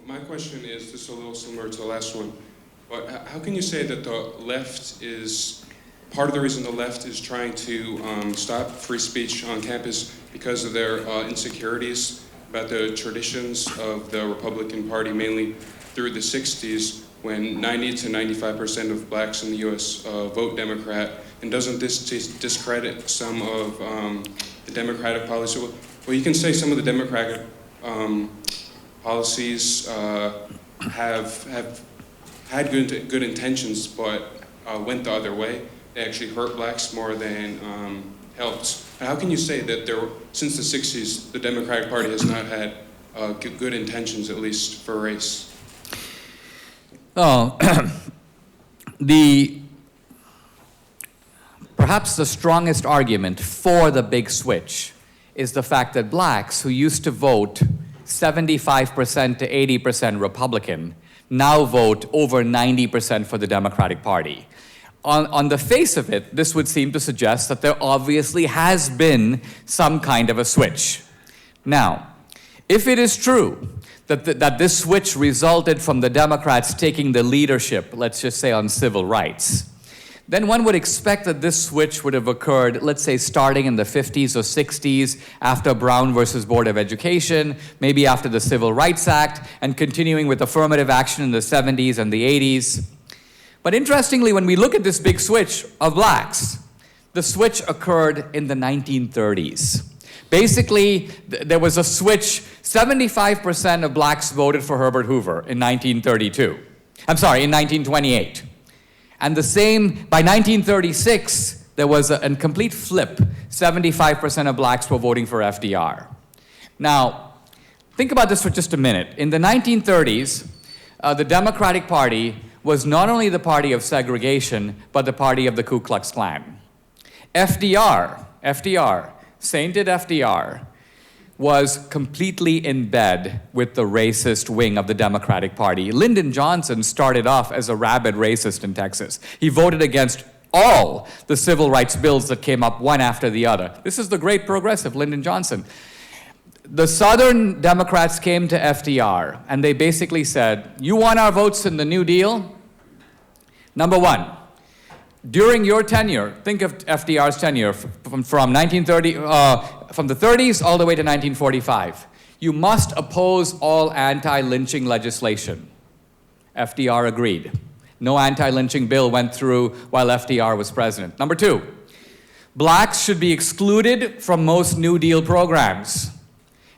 My question is just a little similar to the last one, but how can you say that the left is, part of the reason the left is trying to stop free speech on campus because of their insecurities about the traditions of the Republican Party, mainly through the 60s, when 90 to 95% of blacks in the US vote Democrat, and doesn't this discredit some of the Democratic policy? Well, you can say some of the Democratic policies have had good intentions, but went the other way. They actually hurt blacks more than helped. And how can you say that since the 60s, the Democratic Party has not had good intentions, at least for race? Oh, perhaps the strongest argument for the big switch is the fact that blacks who used to vote 75% to 80% Republican now vote over 90% for the Democratic Party. On the face of it, this would seem to suggest that there obviously has been some kind of a switch. Now, if it is true that this switch resulted from the Democrats taking the leadership, let's just say on civil rights, then one would expect that this switch would have occurred, let's say, starting in the 50s or 60s, after Brown versus Board of Education, maybe after the Civil Rights Act, and continuing with affirmative action in the 70s and the 80s. But interestingly, when we look at this big switch of blacks, the switch occurred in the 1930s. Basically, there was a switch. 75% of blacks voted for Herbert Hoover in 1932. I'm sorry, in 1928. And the same, by 1936, there was a complete flip. 75% of blacks were voting for FDR. Now, think about this for just a minute. In the 1930s, the Democratic Party was not only the party of segregation, but the party of the Ku Klux Klan. FDR, sainted FDR, was completely in bed with the racist wing of the Democratic Party. Lyndon Johnson started off as a rabid racist in Texas. He voted against all the civil rights bills that came up one after the other. This is the great progressive, Lyndon Johnson. The Southern Democrats came to FDR and they basically said, you want our votes in the New Deal? Number one, during your tenure, think of FDR's tenure from the 30s all the way to 1945. You must oppose all anti-lynching legislation. FDR agreed. No anti-lynching bill went through while FDR was president. Number two, blacks should be excluded from most New Deal programs.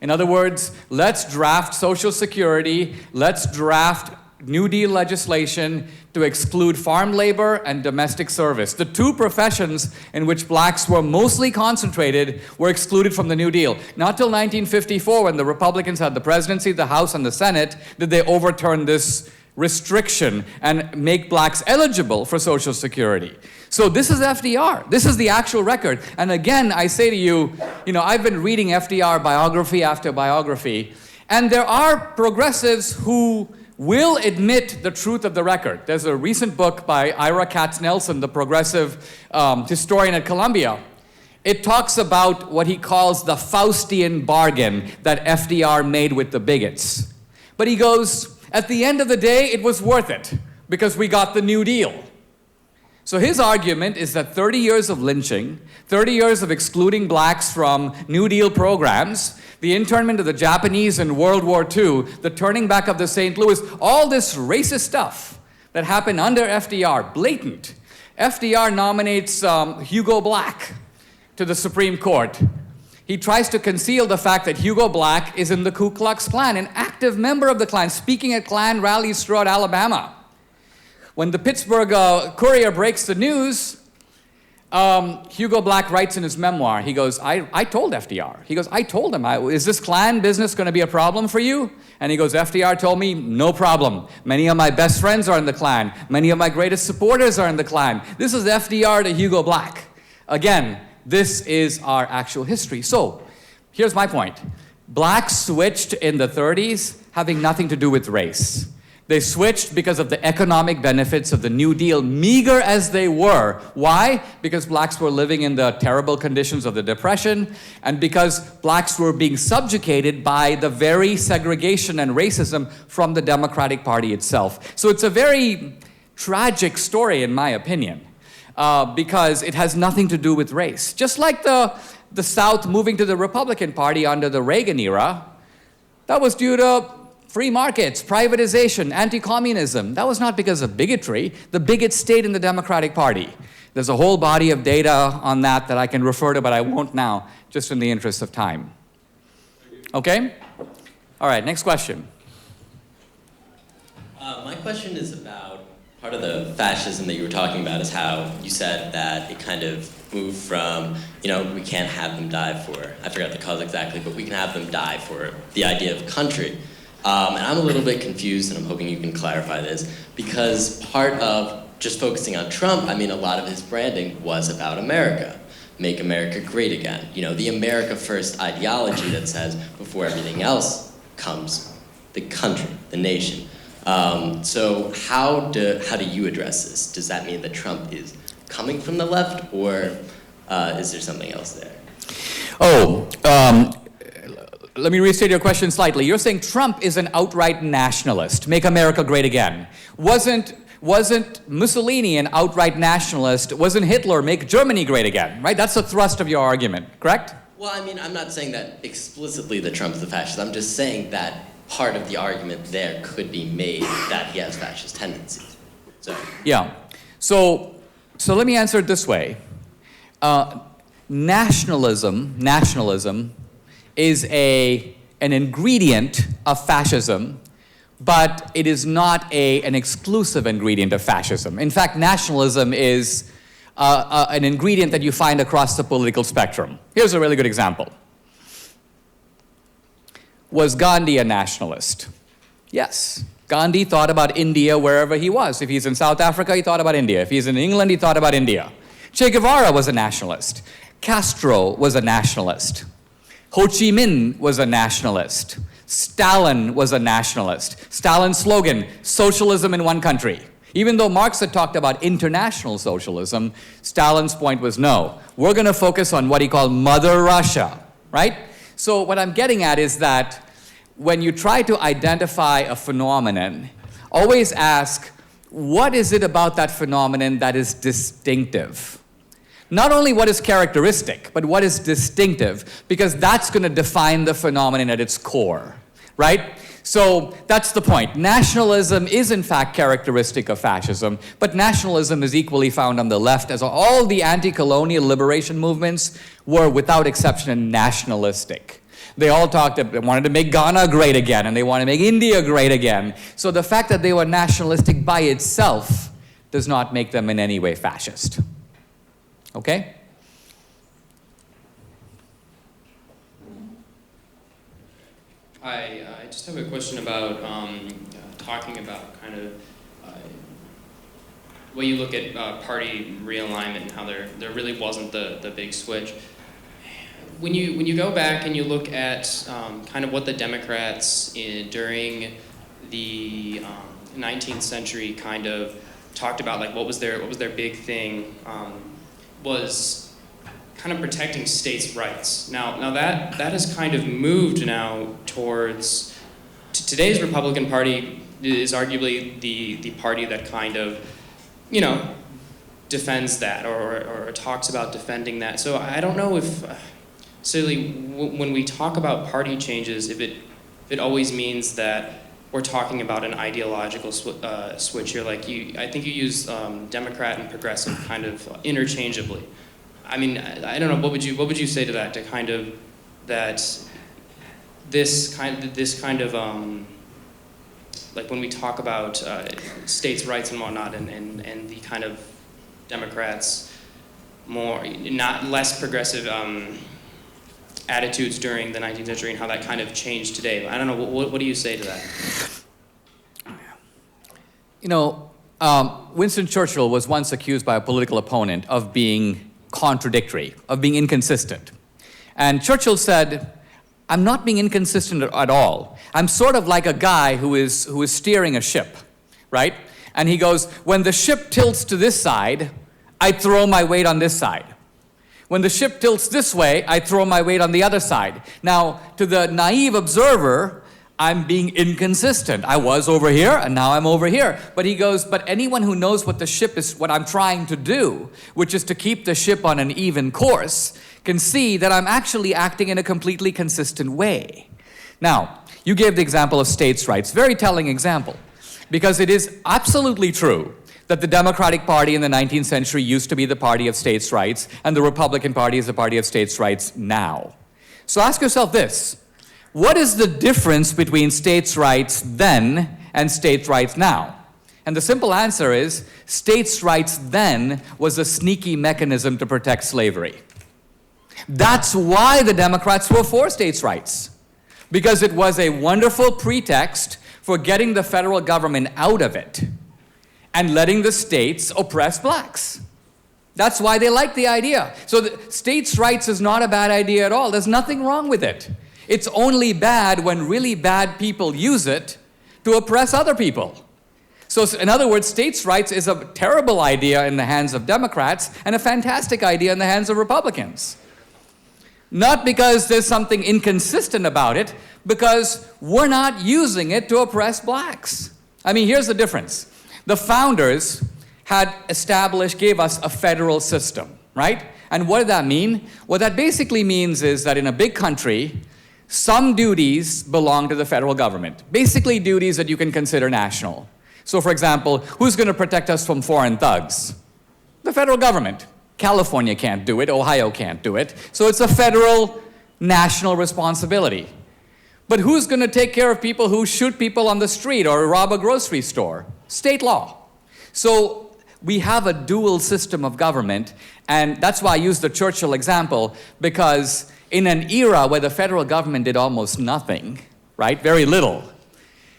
In other words, let's draft Social Security, let's draft New Deal legislation to exclude farm labor and domestic service. The two professions in which blacks were mostly concentrated were excluded from the New Deal. Not till 1954, when the Republicans had the presidency, the House, and the Senate, did they overturn this restriction and make blacks eligible for Social Security. So this is FDR. This is the actual record. And again, I say to you, I've been reading FDR biography after biography, and there are progressives who will admit the truth of the record. There's a recent book by Ira Katz-Nelson, the progressive historian at Columbia. It talks about what he calls the Faustian bargain that FDR made with the bigots. But he goes, at the end of the day, it was worth it because we got the New Deal. So his argument is that 30 years of lynching, 30 years of excluding blacks from New Deal programs, the internment of the Japanese in World War II, the turning back of the St. Louis, all this racist stuff that happened under FDR, blatant. FDR nominates Hugo Black to the Supreme Court. He tries to conceal the fact that Hugo Black is in the Ku Klux Klan, an active member of the Klan, speaking at Klan rallies throughout Alabama. When the Pittsburgh Courier breaks the news, Hugo Black writes in his memoir, he goes, I told FDR. He goes, I told him, is this Klan business going to be a problem for you? And he goes, FDR told me, no problem. Many of my best friends are in the Klan. Many of my greatest supporters are in the Klan. This is FDR to Hugo Black. Again, this is our actual history. So, here's my point. Blacks switched in the 30s having nothing to do with race. They switched because of the economic benefits of the New Deal, meager as they were. Why? Because blacks were living in the terrible conditions of the Depression, and because blacks were being subjugated by the very segregation and racism from the Democratic Party itself. So it's a very tragic story, in my opinion, because it has nothing to do with race. Just like the South moving to the Republican Party under the Reagan era, that was due to free markets, privatization, anti-communism. That was not because of bigotry. The bigots stayed in the Democratic Party. There's a whole body of data on that I can refer to, but I won't now, just in the interest of time. Okay? All right, next question. My question is about part of the fascism that you were talking about is how you said that it kind of moved from, we can't have them die for, I forgot the cause exactly, but we can have them die for the idea of country. And I'm a little bit confused, and I'm hoping you can clarify this, because part of just focusing on Trump, a lot of his branding was about America. Make America great again. The America First ideology that says before everything else comes the country, the nation. So how do you address this? Does that mean that Trump is coming from the left, or is there something else there? Let me restate your question slightly. You're saying Trump is an outright nationalist, make America great again. Wasn't Mussolini an outright nationalist? Wasn't Hitler make Germany great again, right? That's the thrust of your argument, correct? Well, I'm not saying that explicitly that Trump's a fascist. I'm just saying that part of the argument there could be made that he has fascist tendencies. Yeah. So let me answer it this way. Nationalism is an ingredient of fascism, but it is not an exclusive ingredient of fascism. In fact, nationalism is an ingredient that you find across the political spectrum. Here's a really good example. Was Gandhi a nationalist? Yes. Gandhi thought about India wherever he was. If he's in South Africa, he thought about India. If he's in England, he thought about India. Che Guevara was a nationalist. Castro was a nationalist. Ho Chi Minh was a nationalist. Stalin was a nationalist. Stalin's slogan, socialism in one country. Even though Marx had talked about international socialism, Stalin's point was no. We're going to focus on what he called Mother Russia, right? So what I'm getting at is that when you try to identify a phenomenon, always ask, what is it about that phenomenon that is distinctive? Not only what is characteristic, but what is distinctive, because that's going to define the phenomenon at its core, right? So that's the point. Nationalism is in fact characteristic of fascism, but nationalism is equally found on the left, as all the anti-colonial liberation movements were without exception nationalistic. They all they wanted to make Ghana great again, and they wanted to make India great again. So the fact that they were nationalistic by itself does not make them in any way fascist. Okay? I just have a question about talking about kind of the way you look at party realignment and how there really wasn't the big switch. When you go back and you look at kind of what the Democrats during the 19th century kind of talked about, like what was their big thing, was kind of protecting states' rights. Now that has kind of moved now towards today's Republican Party is arguably the party that kind of, defends that or talks about defending that. So I don't know if, silly, when we talk about party changes, if it always means that we're talking about an ideological switch here. Like I think you use Democrat and progressive kind of interchangeably. I don't know. What would you say to that? To kind of that this kind of like when we talk about states' rights and whatnot, and the kind of Democrats less progressive attitudes during the 19th century and how that kind of changed today. I don't know, what do you say to that? Winston Churchill was once accused by a political opponent of being contradictory, of being inconsistent. And Churchill said, I'm not being inconsistent at all. I'm sort of like a guy who is steering a ship, right? And he goes, when the ship tilts to this side, I throw my weight on this side. When the ship tilts this way, I throw my weight on the other side. Now, to the naive observer, I'm being inconsistent. I was over here, and now I'm over here. But he goes, but anyone who knows what the ship is, what I'm trying to do, which is to keep the ship on an even course, can see that I'm actually acting in a completely consistent way. Now, you gave the example of states' rights, very telling example, because it is absolutely true that the Democratic Party in the 19th century used to be the party of states' rights, and the Republican Party is the party of states' rights now. So ask yourself this: what is the difference between states' rights then and states' rights now? And the simple answer is, states' rights then was a sneaky mechanism to protect slavery. That's why the Democrats were for states' rights, because it was a wonderful pretext for getting the federal government out of it and letting the states oppress blacks. That's why they like the idea. So states' rights is not a bad idea at all. There's nothing wrong with it. It's only bad when really bad people use it to oppress other people. So in other words, states' rights is a terrible idea in the hands of Democrats and a fantastic idea in the hands of Republicans. Not because there's something inconsistent about it, because we're not using it to oppress blacks. I mean, here's the difference. The founders gave us a federal system, right? And what did that mean? What that basically means is that in a big country, some duties belong to the federal government. Basically duties that you can consider national. So for example, who's going to protect us from foreign thugs? The federal government. California can't do it, Ohio can't do it. So it's a federal, national responsibility. But who's going to take care of people who shoot people on the street or rob a grocery store? State law. So we have a dual system of government, and that's why I use the Churchill example, because in an era where the federal government did almost nothing, right, very little,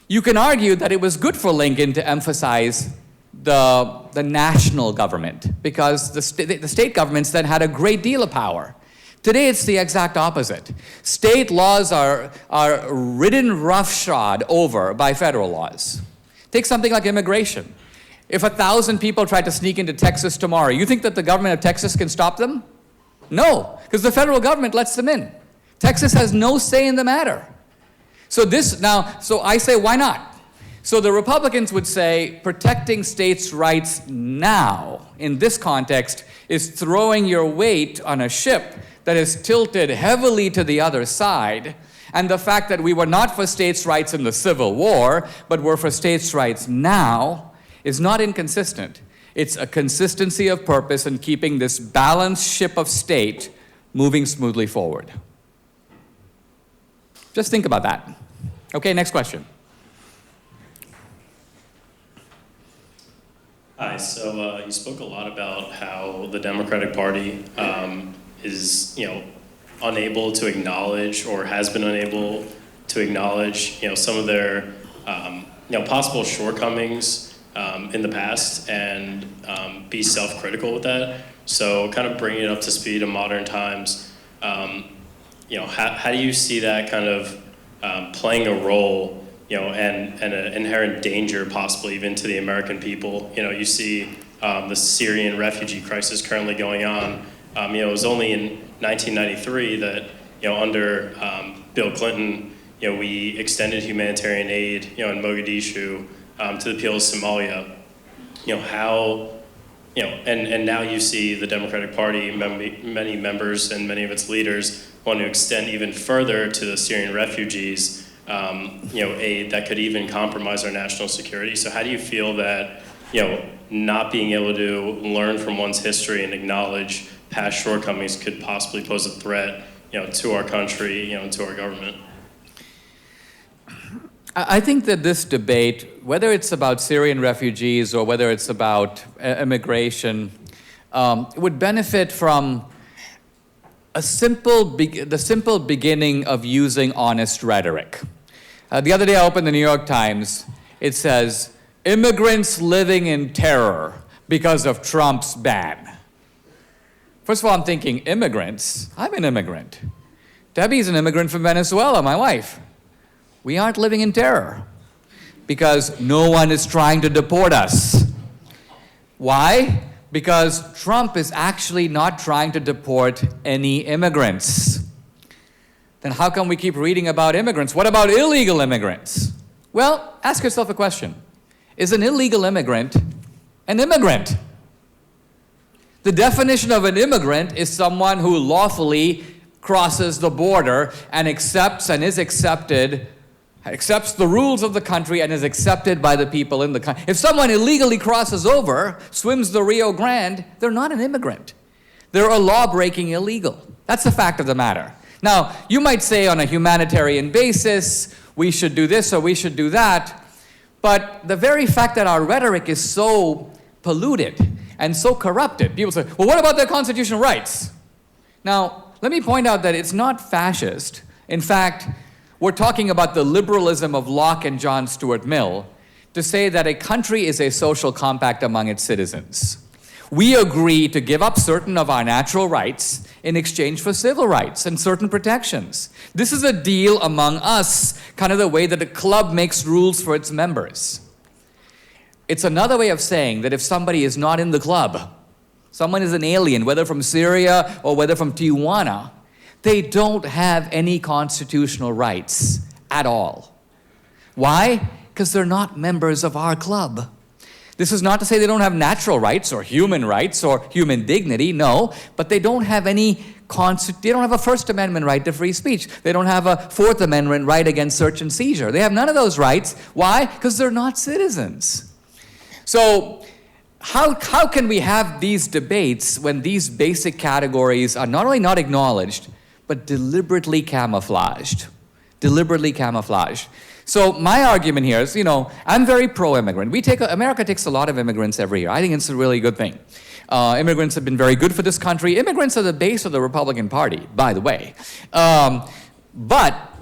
you can argue that it was good for Lincoln to emphasize the national government, because the state governments then had a great deal of power. Today, it's the exact opposite. State laws are ridden roughshod over by federal laws. Take something like immigration. If 1,000 people try to sneak into Texas tomorrow, you think that the government of Texas can stop them? No, because the federal government lets them in. Texas has no say in the matter. So I say, why not? So the Republicans would say protecting states' rights now, in this context, is throwing your weight on a ship that is tilted heavily to the other side, and the fact that we were not for states' rights in the Civil War, but were for states' rights now, is not inconsistent. It's a consistency of purpose in keeping this balanced ship of state moving smoothly forward. Just think about that. Okay, next question. Hi, so you spoke a lot about how the Democratic Party is, unable to acknowledge or has been unable to acknowledge, some of their, possible shortcomings in the past and be self-critical with that. So kind of bringing it up to speed in modern times, how do you see that kind of playing a role, and an inherent danger possibly even to the American people? You see the Syrian refugee crisis currently going on. It was only in 1993 that, under Bill Clinton, we extended humanitarian aid, in Mogadishu to the people of Somalia. And now you see the Democratic Party, many members and many of its leaders want to extend even further to the Syrian refugees, aid that could even compromise our national security. So how do you feel that, not being able to learn from one's history and acknowledge past shortcomings could possibly pose a threat, to our country, to our government? I think that this debate, whether it's about Syrian refugees or whether it's about immigration, would benefit from the simple beginning of using honest rhetoric. The other day I opened the New York Times. It says, immigrants living in terror because of Trump's ban. First of all, I'm thinking, immigrants? I'm an immigrant. Debbie's an immigrant from Venezuela, my wife. We aren't living in terror because no one is trying to deport us. Why? Because Trump is actually not trying to deport any immigrants. Then how come we keep reading about immigrants? What about illegal immigrants? Well, ask yourself a question. Is an illegal immigrant an immigrant? The definition of an immigrant is someone who lawfully crosses the border and accepts and is accepted, accepts the rules of the country and is accepted by the people in the country. If someone illegally crosses over, swims the Rio Grande, they're not an immigrant. They're a law-breaking illegal. That's the fact of the matter. Now, you might say on a humanitarian basis, we should do this or we should do that, but the very fact that our rhetoric is so polluted and so corrupted, people say, well, what about their constitutional rights? Now, let me point out that it's not fascist. In fact, we're talking about the liberalism of Locke and John Stuart Mill to say that a country is a social compact among its citizens. We agree to give up certain of our natural rights in exchange for civil rights and certain protections. This is a deal among us, kind of the way that a club makes rules for its members. It's another way of saying that if somebody is not in the club, someone is an alien, whether from Syria or whether from Tijuana, they don't have any constitutional rights at all. Why? Because they're not members of our club. This is not to say they don't have natural rights or human dignity, no, but they don't have they don't have a First Amendment right to free speech. They don't have a Fourth Amendment right against search and seizure. They have none of those rights. Why? Because they're not citizens. So how can we have these debates when these basic categories are not only not acknowledged, but deliberately camouflaged? Deliberately camouflaged. So my argument here is, I'm very pro-immigrant. America takes a lot of immigrants every year. I think it's a really good thing. Immigrants have been very good for this country. Immigrants are the base of the Republican Party, by the way. But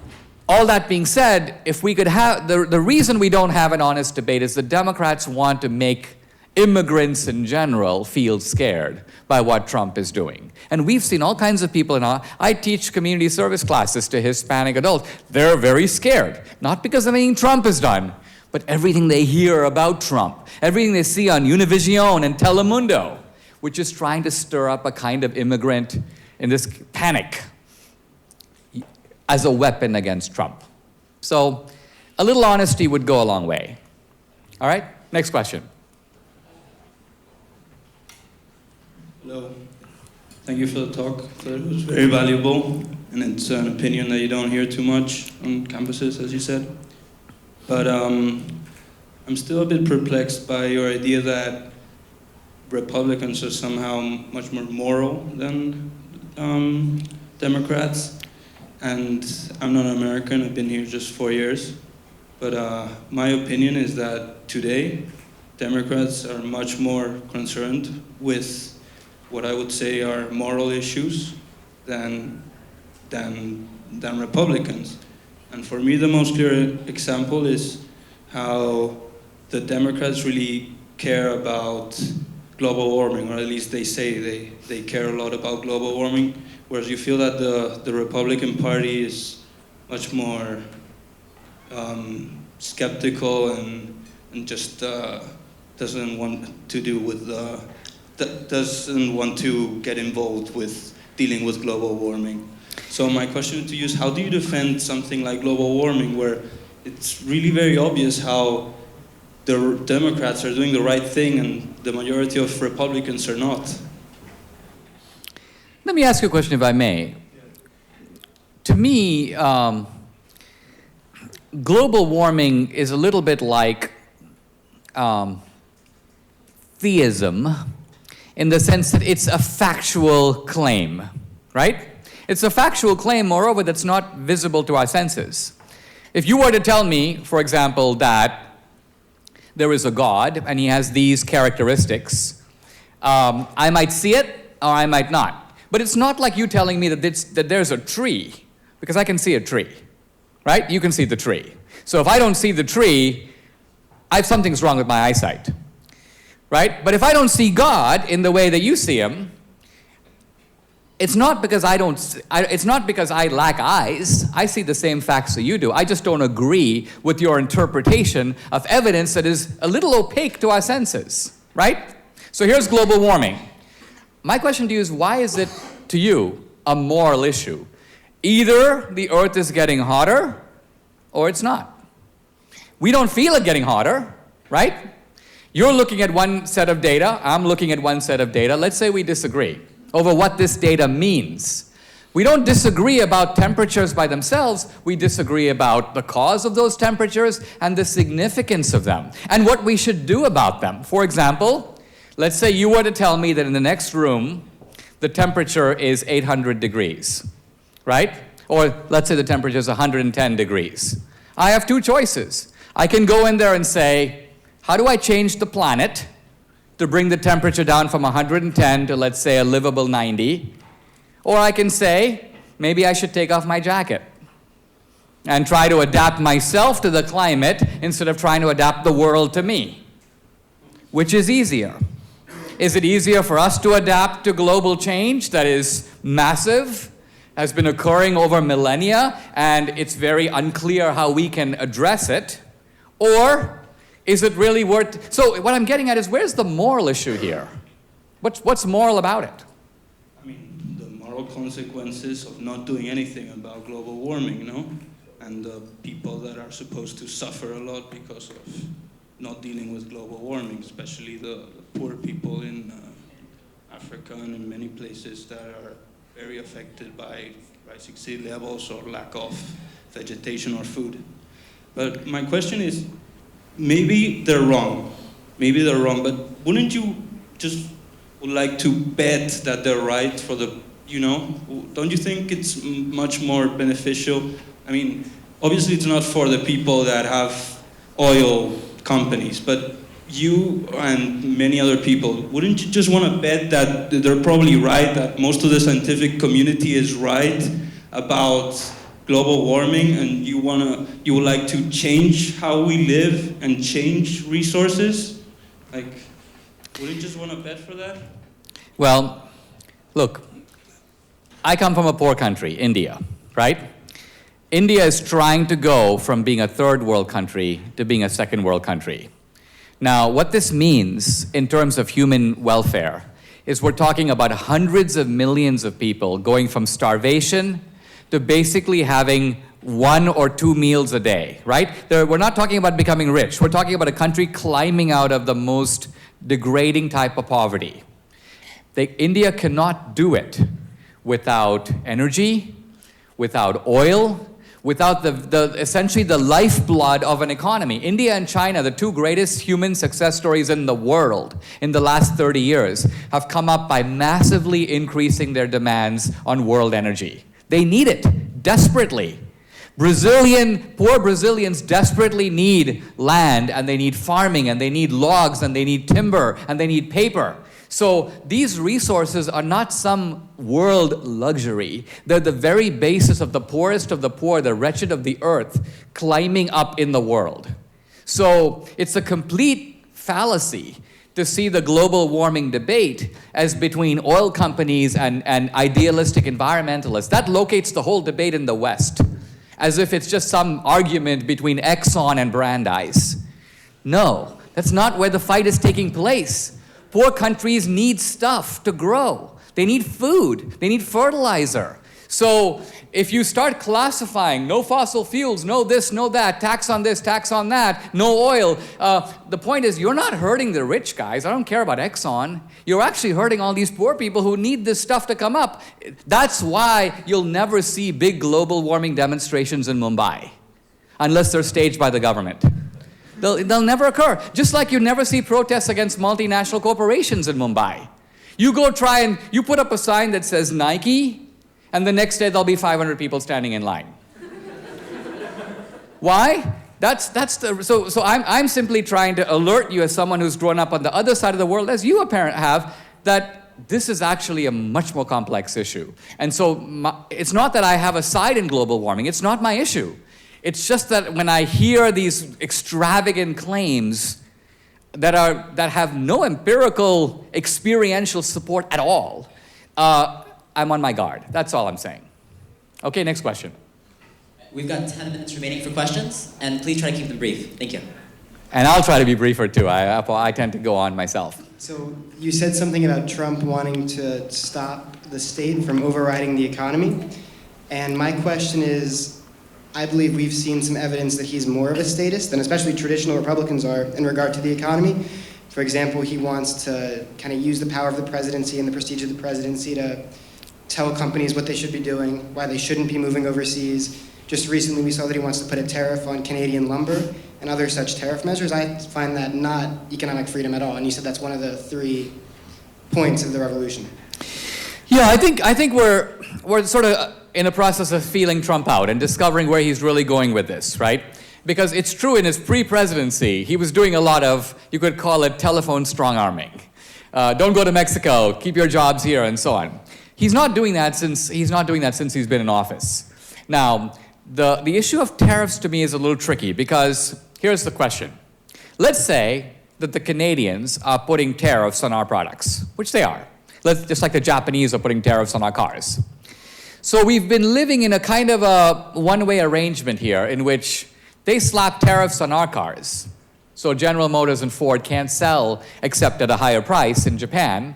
all that being said, if we could have, the reason we don't have an honest debate is the Democrats want to make immigrants in general feel scared by what Trump is doing. And we've seen all kinds of people I teach community service classes to Hispanic adults. They're very scared, not because of anything Trump has done, but everything they hear about Trump, everything they see on Univision and Telemundo, which is trying to stir up a kind of immigrant in this panic as a weapon against Trump. So a little honesty would go a long way. All right, next question. Hello. Thank you for the talk. It was very valuable, and it's an opinion that you don't hear too much on campuses, as you said. But I'm still a bit perplexed by your idea that Republicans are somehow much more moral than Democrats. And I'm not American, I've been here just 4 years. But my opinion is that today, Democrats are much more concerned with what I would say are moral issues than Republicans. And for me, the most clear example is how the Democrats really care about global warming, or at least they say they care a lot about global warming, whereas you feel that the Republican Party is much more skeptical and just doesn't want to do with doesn't want to get involved with dealing with global warming. So my question to you is, how do you defend something like global warming, where it's really very obvious how the Democrats are doing the right thing and the majority of Republicans are not? Let me ask you a question, if I may. To me, global warming is a little bit like theism, in the sense that it's a factual claim, right? It's a factual claim, moreover, that's not visible to our senses. If you were to tell me, for example, that there is a God and he has these characteristics, I might see it or I might not. But it's not like you telling me that there's a tree, because I can see a tree, right? You can see the tree. So if I don't see the tree, something's wrong with my eyesight. Right? But if I don't see God in the way that you see him, it's not because it's not because I lack eyes. I see the same facts that you do. I just don't agree with your interpretation of evidence that is a little opaque to our senses, right? So here's global warming. My question to you is, why is it, to you, a moral issue? Either the Earth is getting hotter, or it's not. We don't feel it getting hotter, right? You're looking at one set of data, I'm looking at one set of data. Let's say we disagree over what this data means. We don't disagree about temperatures by themselves, we disagree about the cause of those temperatures and the significance of them, and what we should do about them. For example, let's say you were to tell me that in the next room, the temperature is 800 degrees, right? Or let's say the temperature is 110 degrees. I have two choices. I can go in there and say, how do I change the planet to bring the temperature down from 110 to, let's say, a livable 90? Or I can say, maybe I should take off my jacket and try to adapt myself to the climate instead of trying to adapt the world to me. Which is easier? Is it easier for us to adapt to global change that is massive, has been occurring over millennia, and it's very unclear how we can address it? Or is it really worth... So what I'm getting at is, where's the moral issue here? What's moral about it? I mean, the moral consequences of not doing anything about global warming, no? And the people that are supposed to suffer a lot because of not dealing with global warming, especially the poor people in Africa and in many places that are very affected by rising sea levels or lack of vegetation or food. But my question is, maybe they're wrong, but wouldn't you just would like to bet that they're right for the, don't you think it's much more beneficial? I mean, obviously it's not for the people that have oil companies, but you and many other people, wouldn't you just want to bet that they're probably right, that most of the scientific community is right about global warming, and you would like to change how we live and change resources? Like, wouldn't you just want to bet for that? Well, look, I come from a poor country, India, right? India is trying to go from being a third world country to being a second world country. Now, what this means in terms of human welfare is we're talking about hundreds of millions of people going from starvation to basically having 1 or 2 meals a day, right? We're not talking about becoming rich. We're talking about a country climbing out of the most degrading type of poverty. India cannot do it without energy, without oil, without essentially the lifeblood of an economy. India and China, the two greatest human success stories in the world in the last 30 years, have come up by massively increasing their demands on world energy. They need it desperately. Poor Brazilians desperately need land, and they need farming, and they need logs, and they need timber, and they need paper. So these resources are not some world luxury. They're the very basis of the poorest of the poor, the wretched of the earth, climbing up in the world. So it's a complete fallacy to see the global warming debate as between oil companies and idealistic environmentalists. That locates the whole debate in the West, as if it's just some argument between Exxon and Brandeis. No, that's not where the fight is taking place. Poor countries need stuff to grow. They need food. They need fertilizer. So if you start classifying no fossil fuels, no this, no that, tax on this, tax on that, no oil, the point is you're not hurting the rich guys. I don't care about Exxon. You're actually hurting all these poor people who need this stuff to come up. That's why you'll never see big global warming demonstrations in Mumbai unless they're staged by the government. They'll never occur. Just like you never see protests against multinational corporations in Mumbai. You go try and you put up a sign that says Nike, and the next day there'll be 500 people standing in line. Why? So I'm simply trying to alert you as someone who's grown up on the other side of the world, as you apparently have, that this is actually a much more complex issue. And so it's not that I have a side in global warming. It's not my issue. It's just that when I hear these extravagant claims that have no empirical experiential support at all, I'm on my guard. That's all I'm saying. Okay, next question. We've got 10 minutes remaining for questions, and please try to keep them brief. Thank you. And I'll try to be briefer too. I tend to go on myself. So you said something about Trump wanting to stop the state from overriding the economy. And my question is, I believe we've seen some evidence that he's more of a statist than especially traditional Republicans are in regard to the economy. For example, he wants to kind of use the power of the presidency and the prestige of the presidency to tell companies what they should be doing, why they shouldn't be moving overseas. Just recently we saw that he wants to put a tariff on Canadian lumber and other such tariff measures. I find that not economic freedom at all. And you said that's one of the 3 points of the revolution. Yeah, I think we're sort of in a process of feeling Trump out and discovering where he's really going with this, right? Because it's true in his pre-presidency, he was doing a lot of, you could call it telephone strong-arming. Don't go to Mexico, keep your jobs here, and so on. He's not doing that since he's been in office. Now, the issue of tariffs to me is a little tricky because here's the question. Let's say that the Canadians are putting tariffs on our products, which they are. Just like the Japanese are putting tariffs on our cars. So we've been living in a kind of a one-way arrangement here in which they slap tariffs on our cars. So General Motors and Ford can't sell except at a higher price in Japan.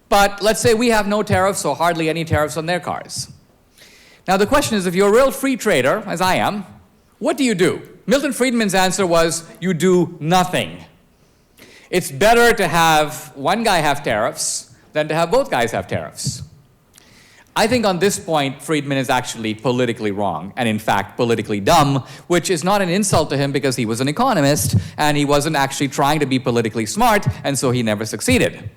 But let's say we have no tariffs or hardly any tariffs on their cars. Now the question is, if you're a real free trader, as I am, what do you do? Milton Friedman's answer was, you do nothing. It's better to have one guy have tariffs than to have both guys have tariffs. I think on this point, Friedman is actually politically wrong, and in fact, politically dumb, which is not an insult to him because he was an economist, and he wasn't actually trying to be politically smart, and so he never succeeded.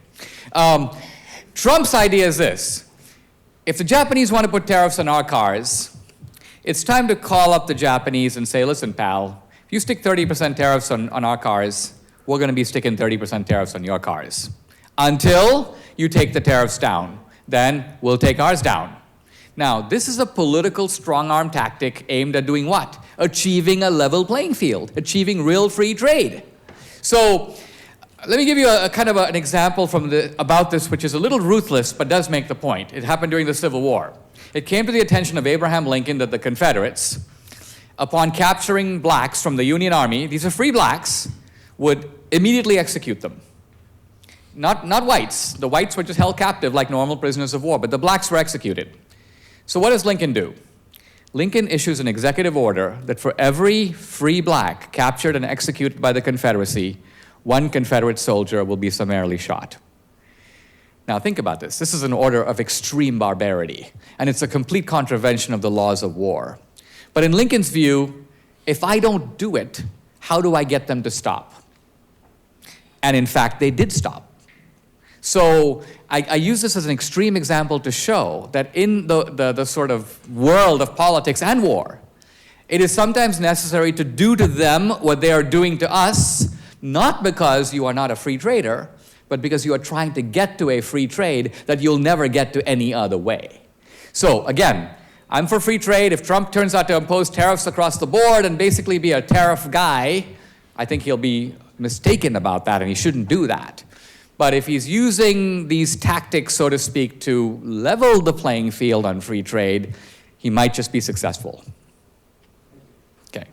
Trump's idea is this. If the Japanese want to put tariffs on our cars, it's time to call up the Japanese and say, listen, pal, if you stick 30% tariffs on our cars, we're going to be sticking 30% tariffs on your cars. Until you take the tariffs down. Then we'll take ours down. Now, this is a political strong-arm tactic aimed at doing what? Achieving a level playing field, achieving real free trade. So let me give you a kind of an example about this, which is a little ruthless, but does make the point. It happened during the Civil War. It came to the attention of Abraham Lincoln that the Confederates, upon capturing blacks from the Union Army, these are free blacks, would immediately execute them. Not whites. The whites were just held captive like normal prisoners of war, but the blacks were executed. So what does Lincoln do? Lincoln issues an executive order that for every free black captured and executed by the Confederacy, one Confederate soldier will be summarily shot. Now think about this. This is an order of extreme barbarity, and it's a complete contravention of the laws of war. But in Lincoln's view, if I don't do it, how do I get them to stop? And in fact, they did stop. So I use this as an extreme example to show that in the sort of world of politics and war, it is sometimes necessary to do to them what they are doing to us, not because you are not a free trader, but because you are trying to get to a free trade that you'll never get to any other way. So again, I'm for free trade. If Trump turns out to impose tariffs across the board and basically be a tariff guy, I think he'll be mistaken about that and he shouldn't do that. But if he's using these tactics, so to speak, to level the playing field on free trade, he might just be successful. Okay.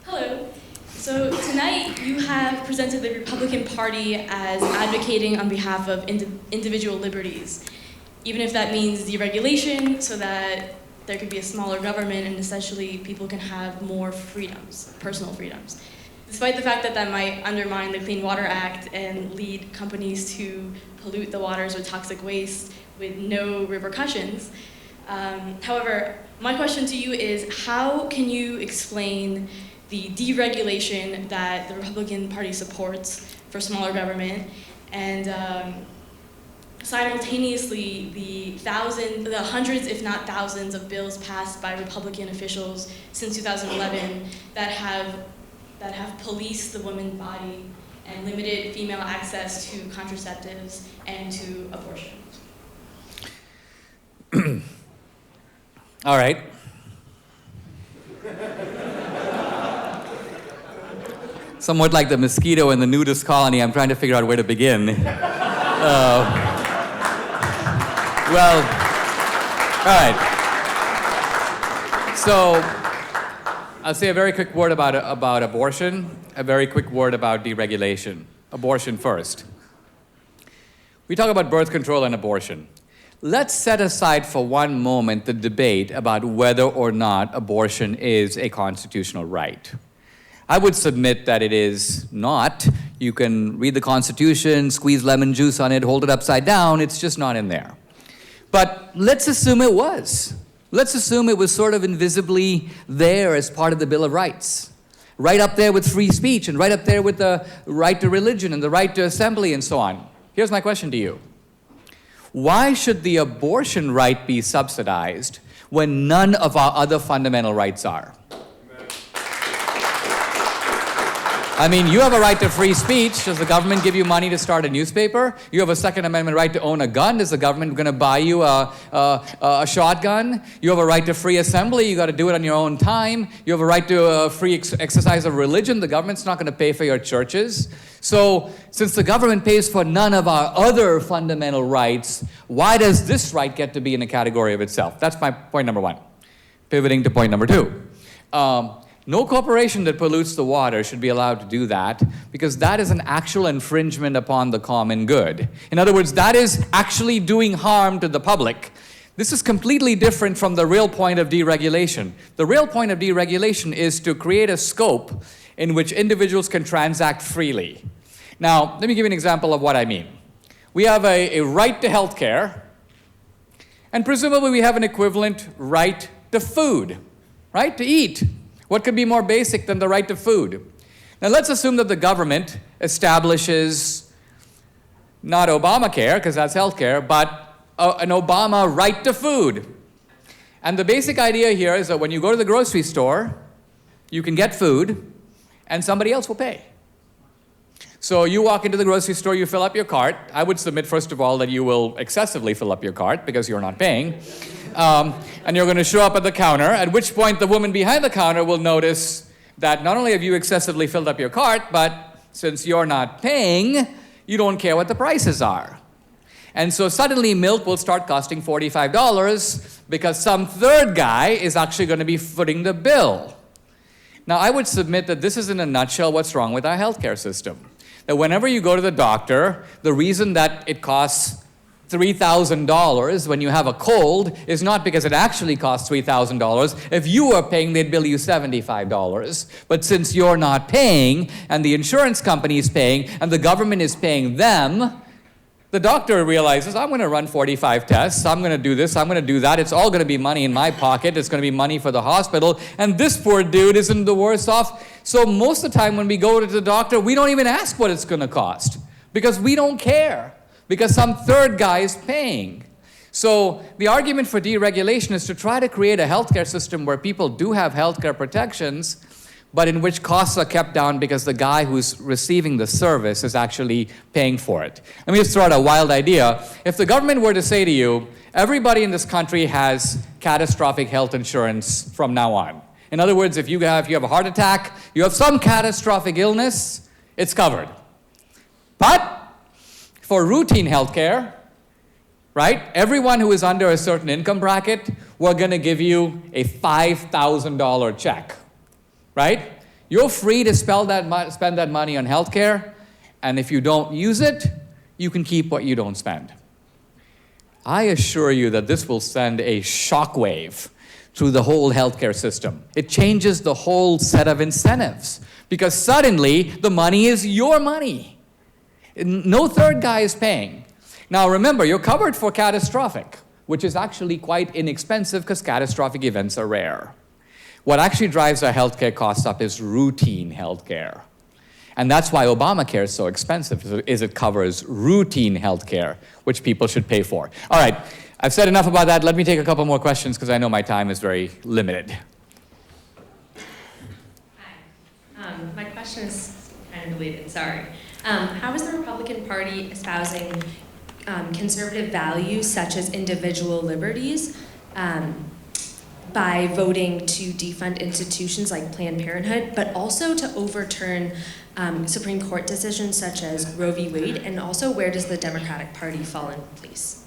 Hello. So tonight you have presented the Republican Party as advocating on behalf of individual liberties, even if that means deregulation so that there could be a smaller government and essentially people can have more freedoms, personal freedoms. Despite the fact that that might undermine the Clean Water Act and lead companies to pollute the waters with toxic waste with no repercussions. However, my question to you is, how can you explain the deregulation that the Republican Party supports for smaller government and simultaneously the hundreds, if not thousands, of bills passed by Republican officials since 2011 that have policed the woman's body and limited female access to contraceptives and to abortion? All right. somewhat like the mosquito in the nudist colony. I'm trying to figure out where to begin. Well, all right. So I'll say a very quick word about abortion, a very quick word about deregulation. Abortion first. We talk about birth control and abortion. Let's set aside for one moment the debate about whether or not abortion is a constitutional right. I would submit that it is not. You can read the Constitution, squeeze lemon juice on it, hold it upside down, it's just not in there. But let's assume it was. Let's assume it was sort of invisibly there as part of the Bill of Rights. Right up there with free speech and right up there with the right to religion and the right to assembly and so on. Here's my question to you. Why should the abortion right be subsidized when none of our other fundamental rights are? I mean, you have a right to free speech. Does the government give you money to start a newspaper? You have a Second Amendment right to own a gun. Is the government going to buy you a shotgun? You have a right to free assembly. You got to do it on your own time. You have a right to free exercise of religion. The government's not going to pay for your churches. So, since the government pays for none of our other fundamental rights, why does this right get to be in a category of itself? That's my point number one. Pivoting to point number two. No corporation that pollutes the water should be allowed to do that because that is an actual infringement upon the common good. In other words, that is actually doing harm to the public. This is completely different from the real point of deregulation. The real point of deregulation is to create a scope in which individuals can transact freely. Now, let me give you an example of what I mean. We have a right to health care, and presumably we have an equivalent right to food, right? To eat. What could be more basic than the right to food? Now let's assume that the government establishes not Obamacare, because that's healthcare, but an Obama right to food. And the basic idea here is that when you go to the grocery store, you can get food, and somebody else will pay. So you walk into the grocery store, you fill up your cart. I would submit, first of all, that you will excessively fill up your cart because you're not paying. And you're going to show up at the counter, at which point the woman behind the counter will notice that not only have you excessively filled up your cart, but since you're not paying, you don't care what the prices are. And so suddenly milk will start costing $45 because some third guy is actually going to be footing the bill. Now, I would submit that this is in a nutshell what's wrong with our healthcare system. That whenever you go to the doctor, the reason that it costs $3,000 when you have a cold is not because it actually costs $3,000. If you were paying, they'd bill you $75. But since you're not paying, and the insurance company is paying, and the government is paying them, the doctor realizes, I'm going to run 45 tests, I'm going to do this, I'm going to do that, it's all going to be money in my pocket, it's going to be money for the hospital, and this poor dude isn't the worst off. So most of the time when we go to the doctor, we don't even ask what it's going to cost, because we don't care. Because some third guy is paying. So the argument for deregulation is to try to create a healthcare system where people do have healthcare protections, but in which costs are kept down because the guy who's receiving the service is actually paying for it. Let me just throw out a wild idea. If the government were to say to you, everybody in this country has catastrophic health insurance from now on. In other words, if you have a heart attack, you have some catastrophic illness, it's covered. But for routine health care, right, everyone who is under a certain income bracket, we're going to give you a $5,000 check, right? You're free to spend that money on health care, and if you don't use it, you can keep what you don't spend. I assure you that this will send a shockwave through the whole healthcare system. It changes the whole set of incentives, because suddenly the money is your money. No third guy is paying. Now remember, you're covered for catastrophic, which is actually quite inexpensive because catastrophic events are rare. What actually drives our healthcare costs up is routine healthcare. And that's why Obamacare is so expensive, is it covers routine healthcare, which people should pay for. All right, I've said enough about that. Let me take a couple more questions because I know my time is very limited. Hi. My question is kind of related, sorry. How is the Republican Party espousing conservative values such as individual liberties by voting to defund institutions like Planned Parenthood, but also to overturn Supreme Court decisions such as Roe v. Wade, and also where does the Democratic Party fall in place?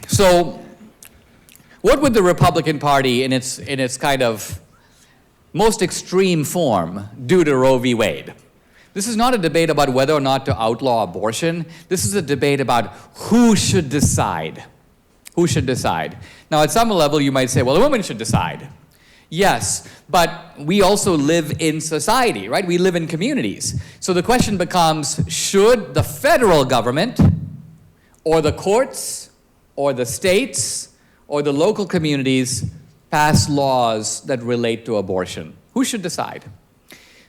So, what would the Republican Party, in its kind of most extreme form, do to Roe v. Wade? This is not a debate about whether or not to outlaw abortion. This is a debate about who should decide. Who should decide? Now, at some level, you might say, well, a woman should decide. Yes, but we also live in society, right? We live in communities. So the question becomes, should the federal government or the courts or the states or the local communities pass laws that relate to abortion? Who should decide?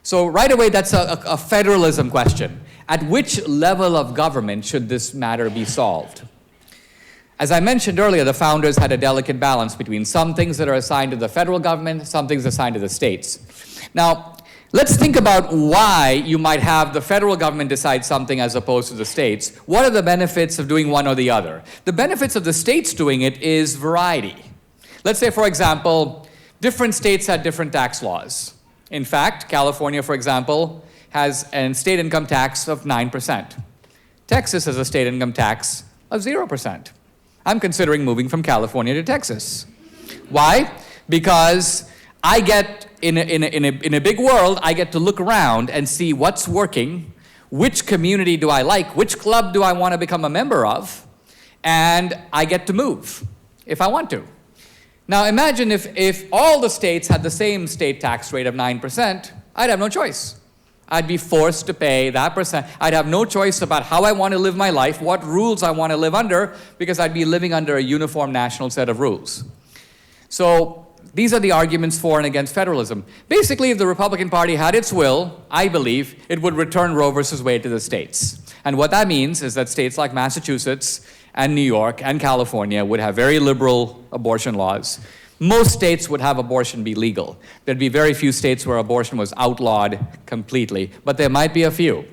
So right away, that's a federalism question. At which level of government should this matter be solved? As I mentioned earlier, the founders had a delicate balance between some things that are assigned to the federal government, some things assigned to the states. Now, let's think about why you might have the federal government decide something as opposed to the states. What are the benefits of doing one or the other? The benefits of the states doing it is variety. Let's say, for example, different states had different tax laws. In fact, California, for example, has a state income tax of 9%. Texas has a state income tax of 0%. I'm considering moving from California to Texas. Why? Because I get, in a big world, I get to look around and see what's working, which community do I like, which club do I want to become a member of, and I get to move if I want to. Now imagine if all the states had the same state tax rate of 9%, I'd have no choice. I'd be forced to pay that percent. I'd have no choice about how I want to live my life, what rules I want to live under, because I'd be living under a uniform national set of rules. So these are the arguments for and against federalism. Basically, if the Republican Party had its will, I believe, it would return Roe versus Wade to the states. And what that means is that states like Massachusetts and New York and California would have very liberal abortion laws. Most states would have abortion be legal. There'd be very few states where abortion was outlawed completely, but there might be a few.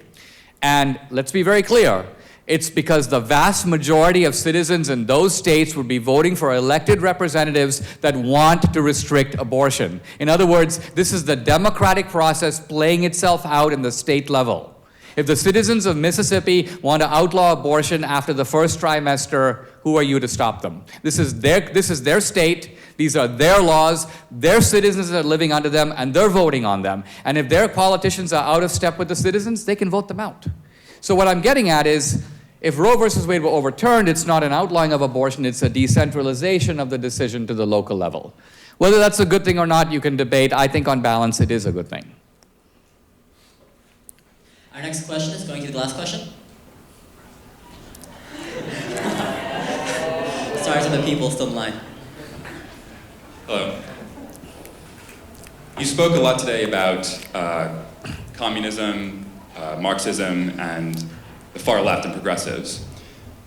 And let's be very clear, it's because the vast majority of citizens in those states would be voting for elected representatives that want to restrict abortion. In other words, this is the democratic process playing itself out in the state level. If the citizens of Mississippi want to outlaw abortion after the first trimester, who are you to stop them? This is their state, these are their laws, their citizens are living under them, and they're voting on them. And if their politicians are out of step with the citizens, they can vote them out. So what I'm getting at is, if Roe versus Wade were overturned, it's not an outlawing of abortion, it's a decentralization of the decision to the local level. Whether that's a good thing or not, you can debate. I think on balance, it is a good thing. Our next question is going to be the last question. Sorry to the people still in line. Hello. You spoke a lot today about communism, Marxism, and the far left and progressives.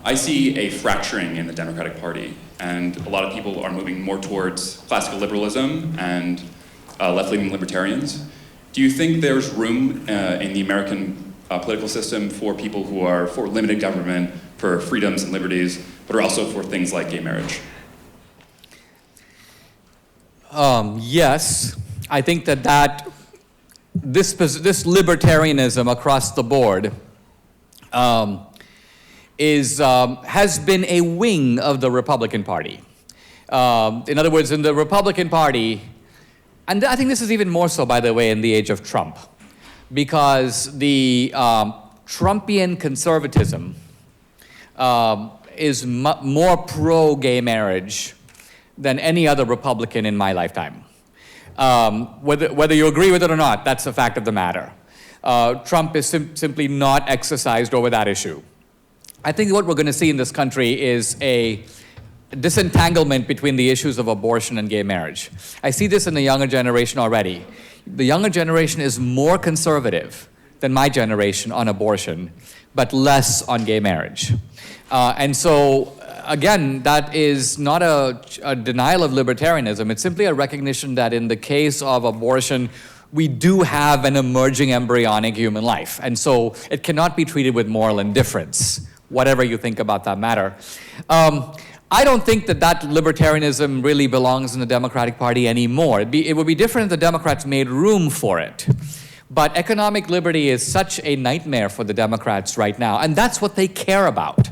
I see a fracturing in the Democratic Party, and a lot of people are moving more towards classical liberalism and left-leaning libertarians. Do you think there's room in the American political system for people who are for limited government, for freedoms and liberties, but are also for things like gay marriage? Yes, I think this libertarianism across the board has been a wing of the Republican Party. In other words, in the Republican Party, and I think this is even more so, by the way, in the age of Trump, because the Trumpian conservatism is more pro-gay marriage than any other Republican in my lifetime. Whether you agree with it or not, that's a fact of the matter. Trump is simply not exercised over that issue. I think what we're going to see in this country is a disentanglement between the issues of abortion and gay marriage. I see this in the younger generation already. The younger generation is more conservative than my generation on abortion, but less on gay marriage. And so, again, that is not a denial of libertarianism. It's simply a recognition that in the case of abortion, we do have an emerging embryonic human life. And so it cannot be treated with moral indifference, whatever you think about that matter. I don't think that libertarianism really belongs in the Democratic Party anymore. It would be different if the Democrats made room for it. But economic liberty is such a nightmare for the Democrats right now, and that's what they care about.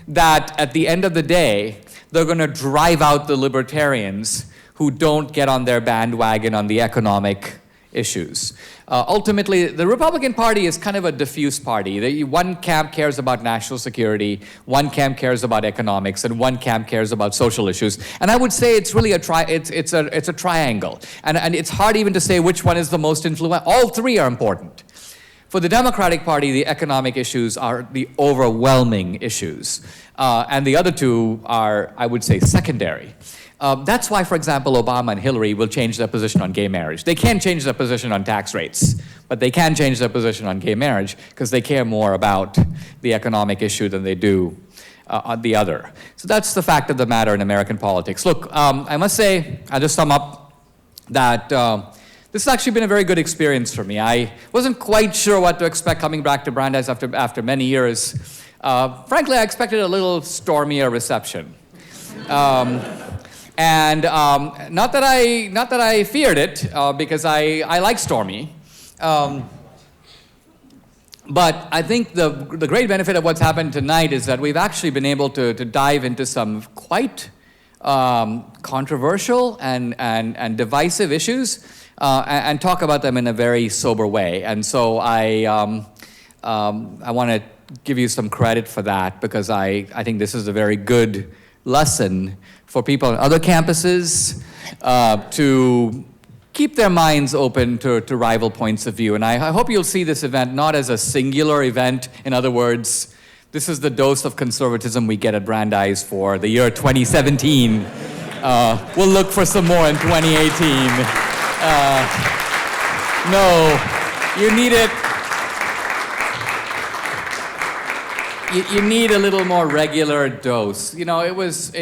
That at the end of the day, they're going to drive out the libertarians who don't get on their bandwagon on the economic issues. Ultimately, the Republican Party is kind of a diffuse party. One camp cares about national security, one camp cares about economics, and one camp cares about social issues. And I would say it's really it's a triangle. And it's hard even to say which one is the most influential. All three are important. For the Democratic Party, the economic issues are the overwhelming issues. And the other two are, I would say, secondary. That's why, for example, Obama and Hillary will change their position on gay marriage. They can't change their position on tax rates, but they can change their position on gay marriage because they care more about the economic issue than they do on the other. So that's the fact of the matter in American politics. Look, I must say, I'll just sum up that this has actually been a very good experience for me. I wasn't quite sure what to expect coming back to Brandeis after many years. Frankly, I expected a little stormier reception. And not that I feared it, because I like stormy. But I think the great benefit of what's happened tonight is that we've actually been able to dive into some quite controversial and divisive issues and talk about them in a very sober way. And so I want to give you some credit for that, because I think this is a very good lesson for people on other campuses to keep their minds open to rival points of view. And I hope you'll see this event not as a singular event. In other words, this is the dose of conservatism we get at Brandeis for the year 2017. We'll look for some more in 2018. No, you need it. You need a little more regular dose. You know, it was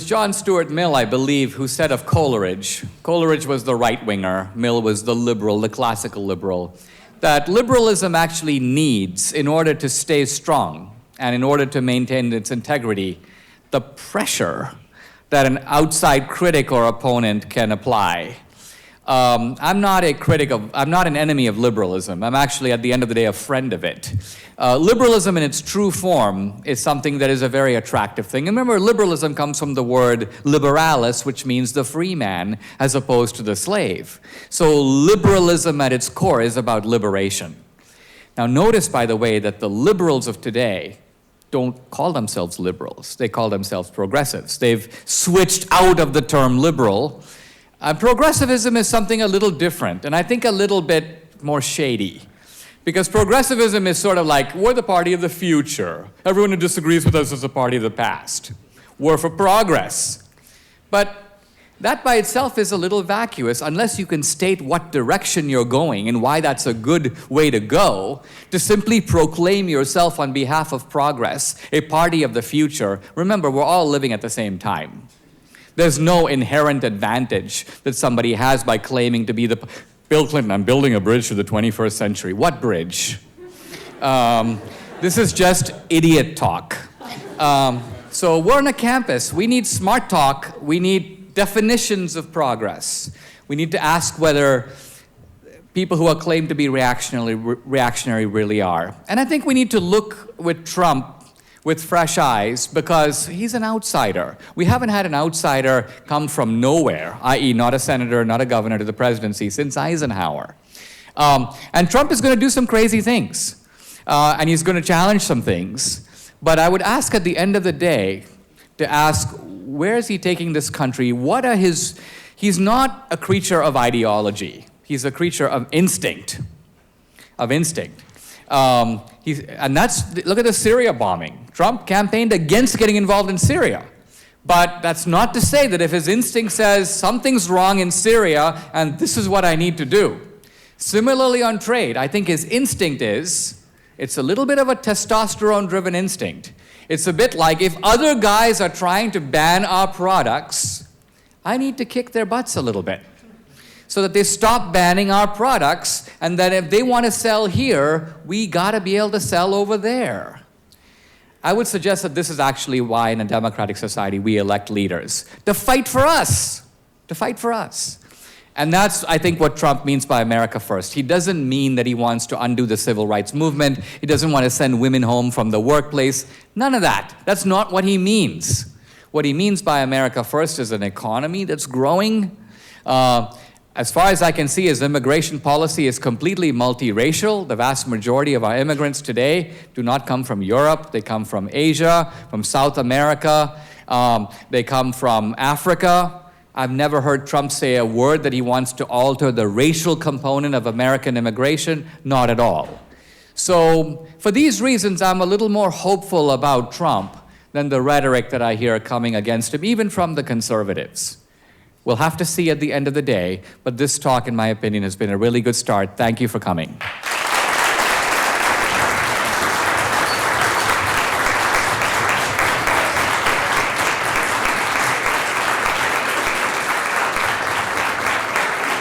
John Stuart Mill, I believe, who said of Coleridge. Coleridge was the right-winger. Mill was the liberal, the classical liberal. That liberalism actually needs, in order to stay strong and in order to maintain its integrity, the pressure that an outside critic or opponent can apply. I'm not an enemy of liberalism. I'm actually, at the end of the day, a friend of it. Liberalism in its true form is something that is a very attractive thing. And remember, liberalism comes from the word liberalis, which means the free man, as opposed to the slave. So liberalism at its core is about liberation. Now notice, by the way, that the liberals of today don't call themselves liberals. They call themselves progressives. They've switched out of the term liberal. Progressivism is something a little different, and I think a little bit more shady. Because progressivism is sort of like, we're the party of the future. Everyone who disagrees with us is a party of the past. We're for progress. But that by itself is a little vacuous unless you can state what direction you're going and why that's a good way to go. To simply proclaim yourself on behalf of progress, a party of the future. Remember, we're all living at the same time. There's no inherent advantage that somebody has by claiming to be the Bill Clinton, I'm building a bridge to the 21st century. What bridge? This is just idiot talk. So we're on a campus. We need smart talk. We need definitions of progress. We need to ask whether people who are claimed to be reactionary really are. And I think we need to look with Trump with fresh eyes, because he's an outsider. We haven't had an outsider come from nowhere, i.e. not a senator, not a governor, to the presidency since Eisenhower. And Trump is going to do some crazy things, and he's going to challenge some things. But I would ask at the end of the day to ask, where is he taking this country? He's not a creature of ideology. He's a creature of instinct. Look at the Syria bombing. Trump campaigned against getting involved in Syria. But that's not to say that if his instinct says something's wrong in Syria and this is what I need to do. Similarly on trade, I think his instinct it's a little bit of a testosterone-driven instinct. It's a bit like, if other guys are trying to ban our products, I need to kick their butts a little bit, so that they stop banning our products, and that if they want to sell here, we got to be able to sell over there. I would suggest that this is actually why in a democratic society we elect leaders. To fight for us. To fight for us. And that's, I think, what Trump means by America first. He doesn't mean that he wants to undo the civil rights movement. He doesn't want to send women home from the workplace. None of that. That's not what he means. What he means by America first is an economy that's growing. As far as I can see, his immigration policy is completely multiracial. The vast majority of our immigrants today do not come from Europe. They come from Asia, from South America. They come from Africa. I've never heard Trump say a word that he wants to alter the racial component of American immigration. Not at all. So for these reasons, I'm a little more hopeful about Trump than the rhetoric that I hear coming against him, even from the conservatives. We'll have to see at the end of the day, but this talk, in my opinion, has been a really good start. Thank you for coming.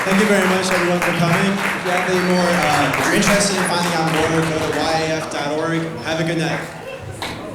Thank you very much, everyone, for coming. If you have any more, if you're interested in finding out more, go to yaf.org. Have a good night.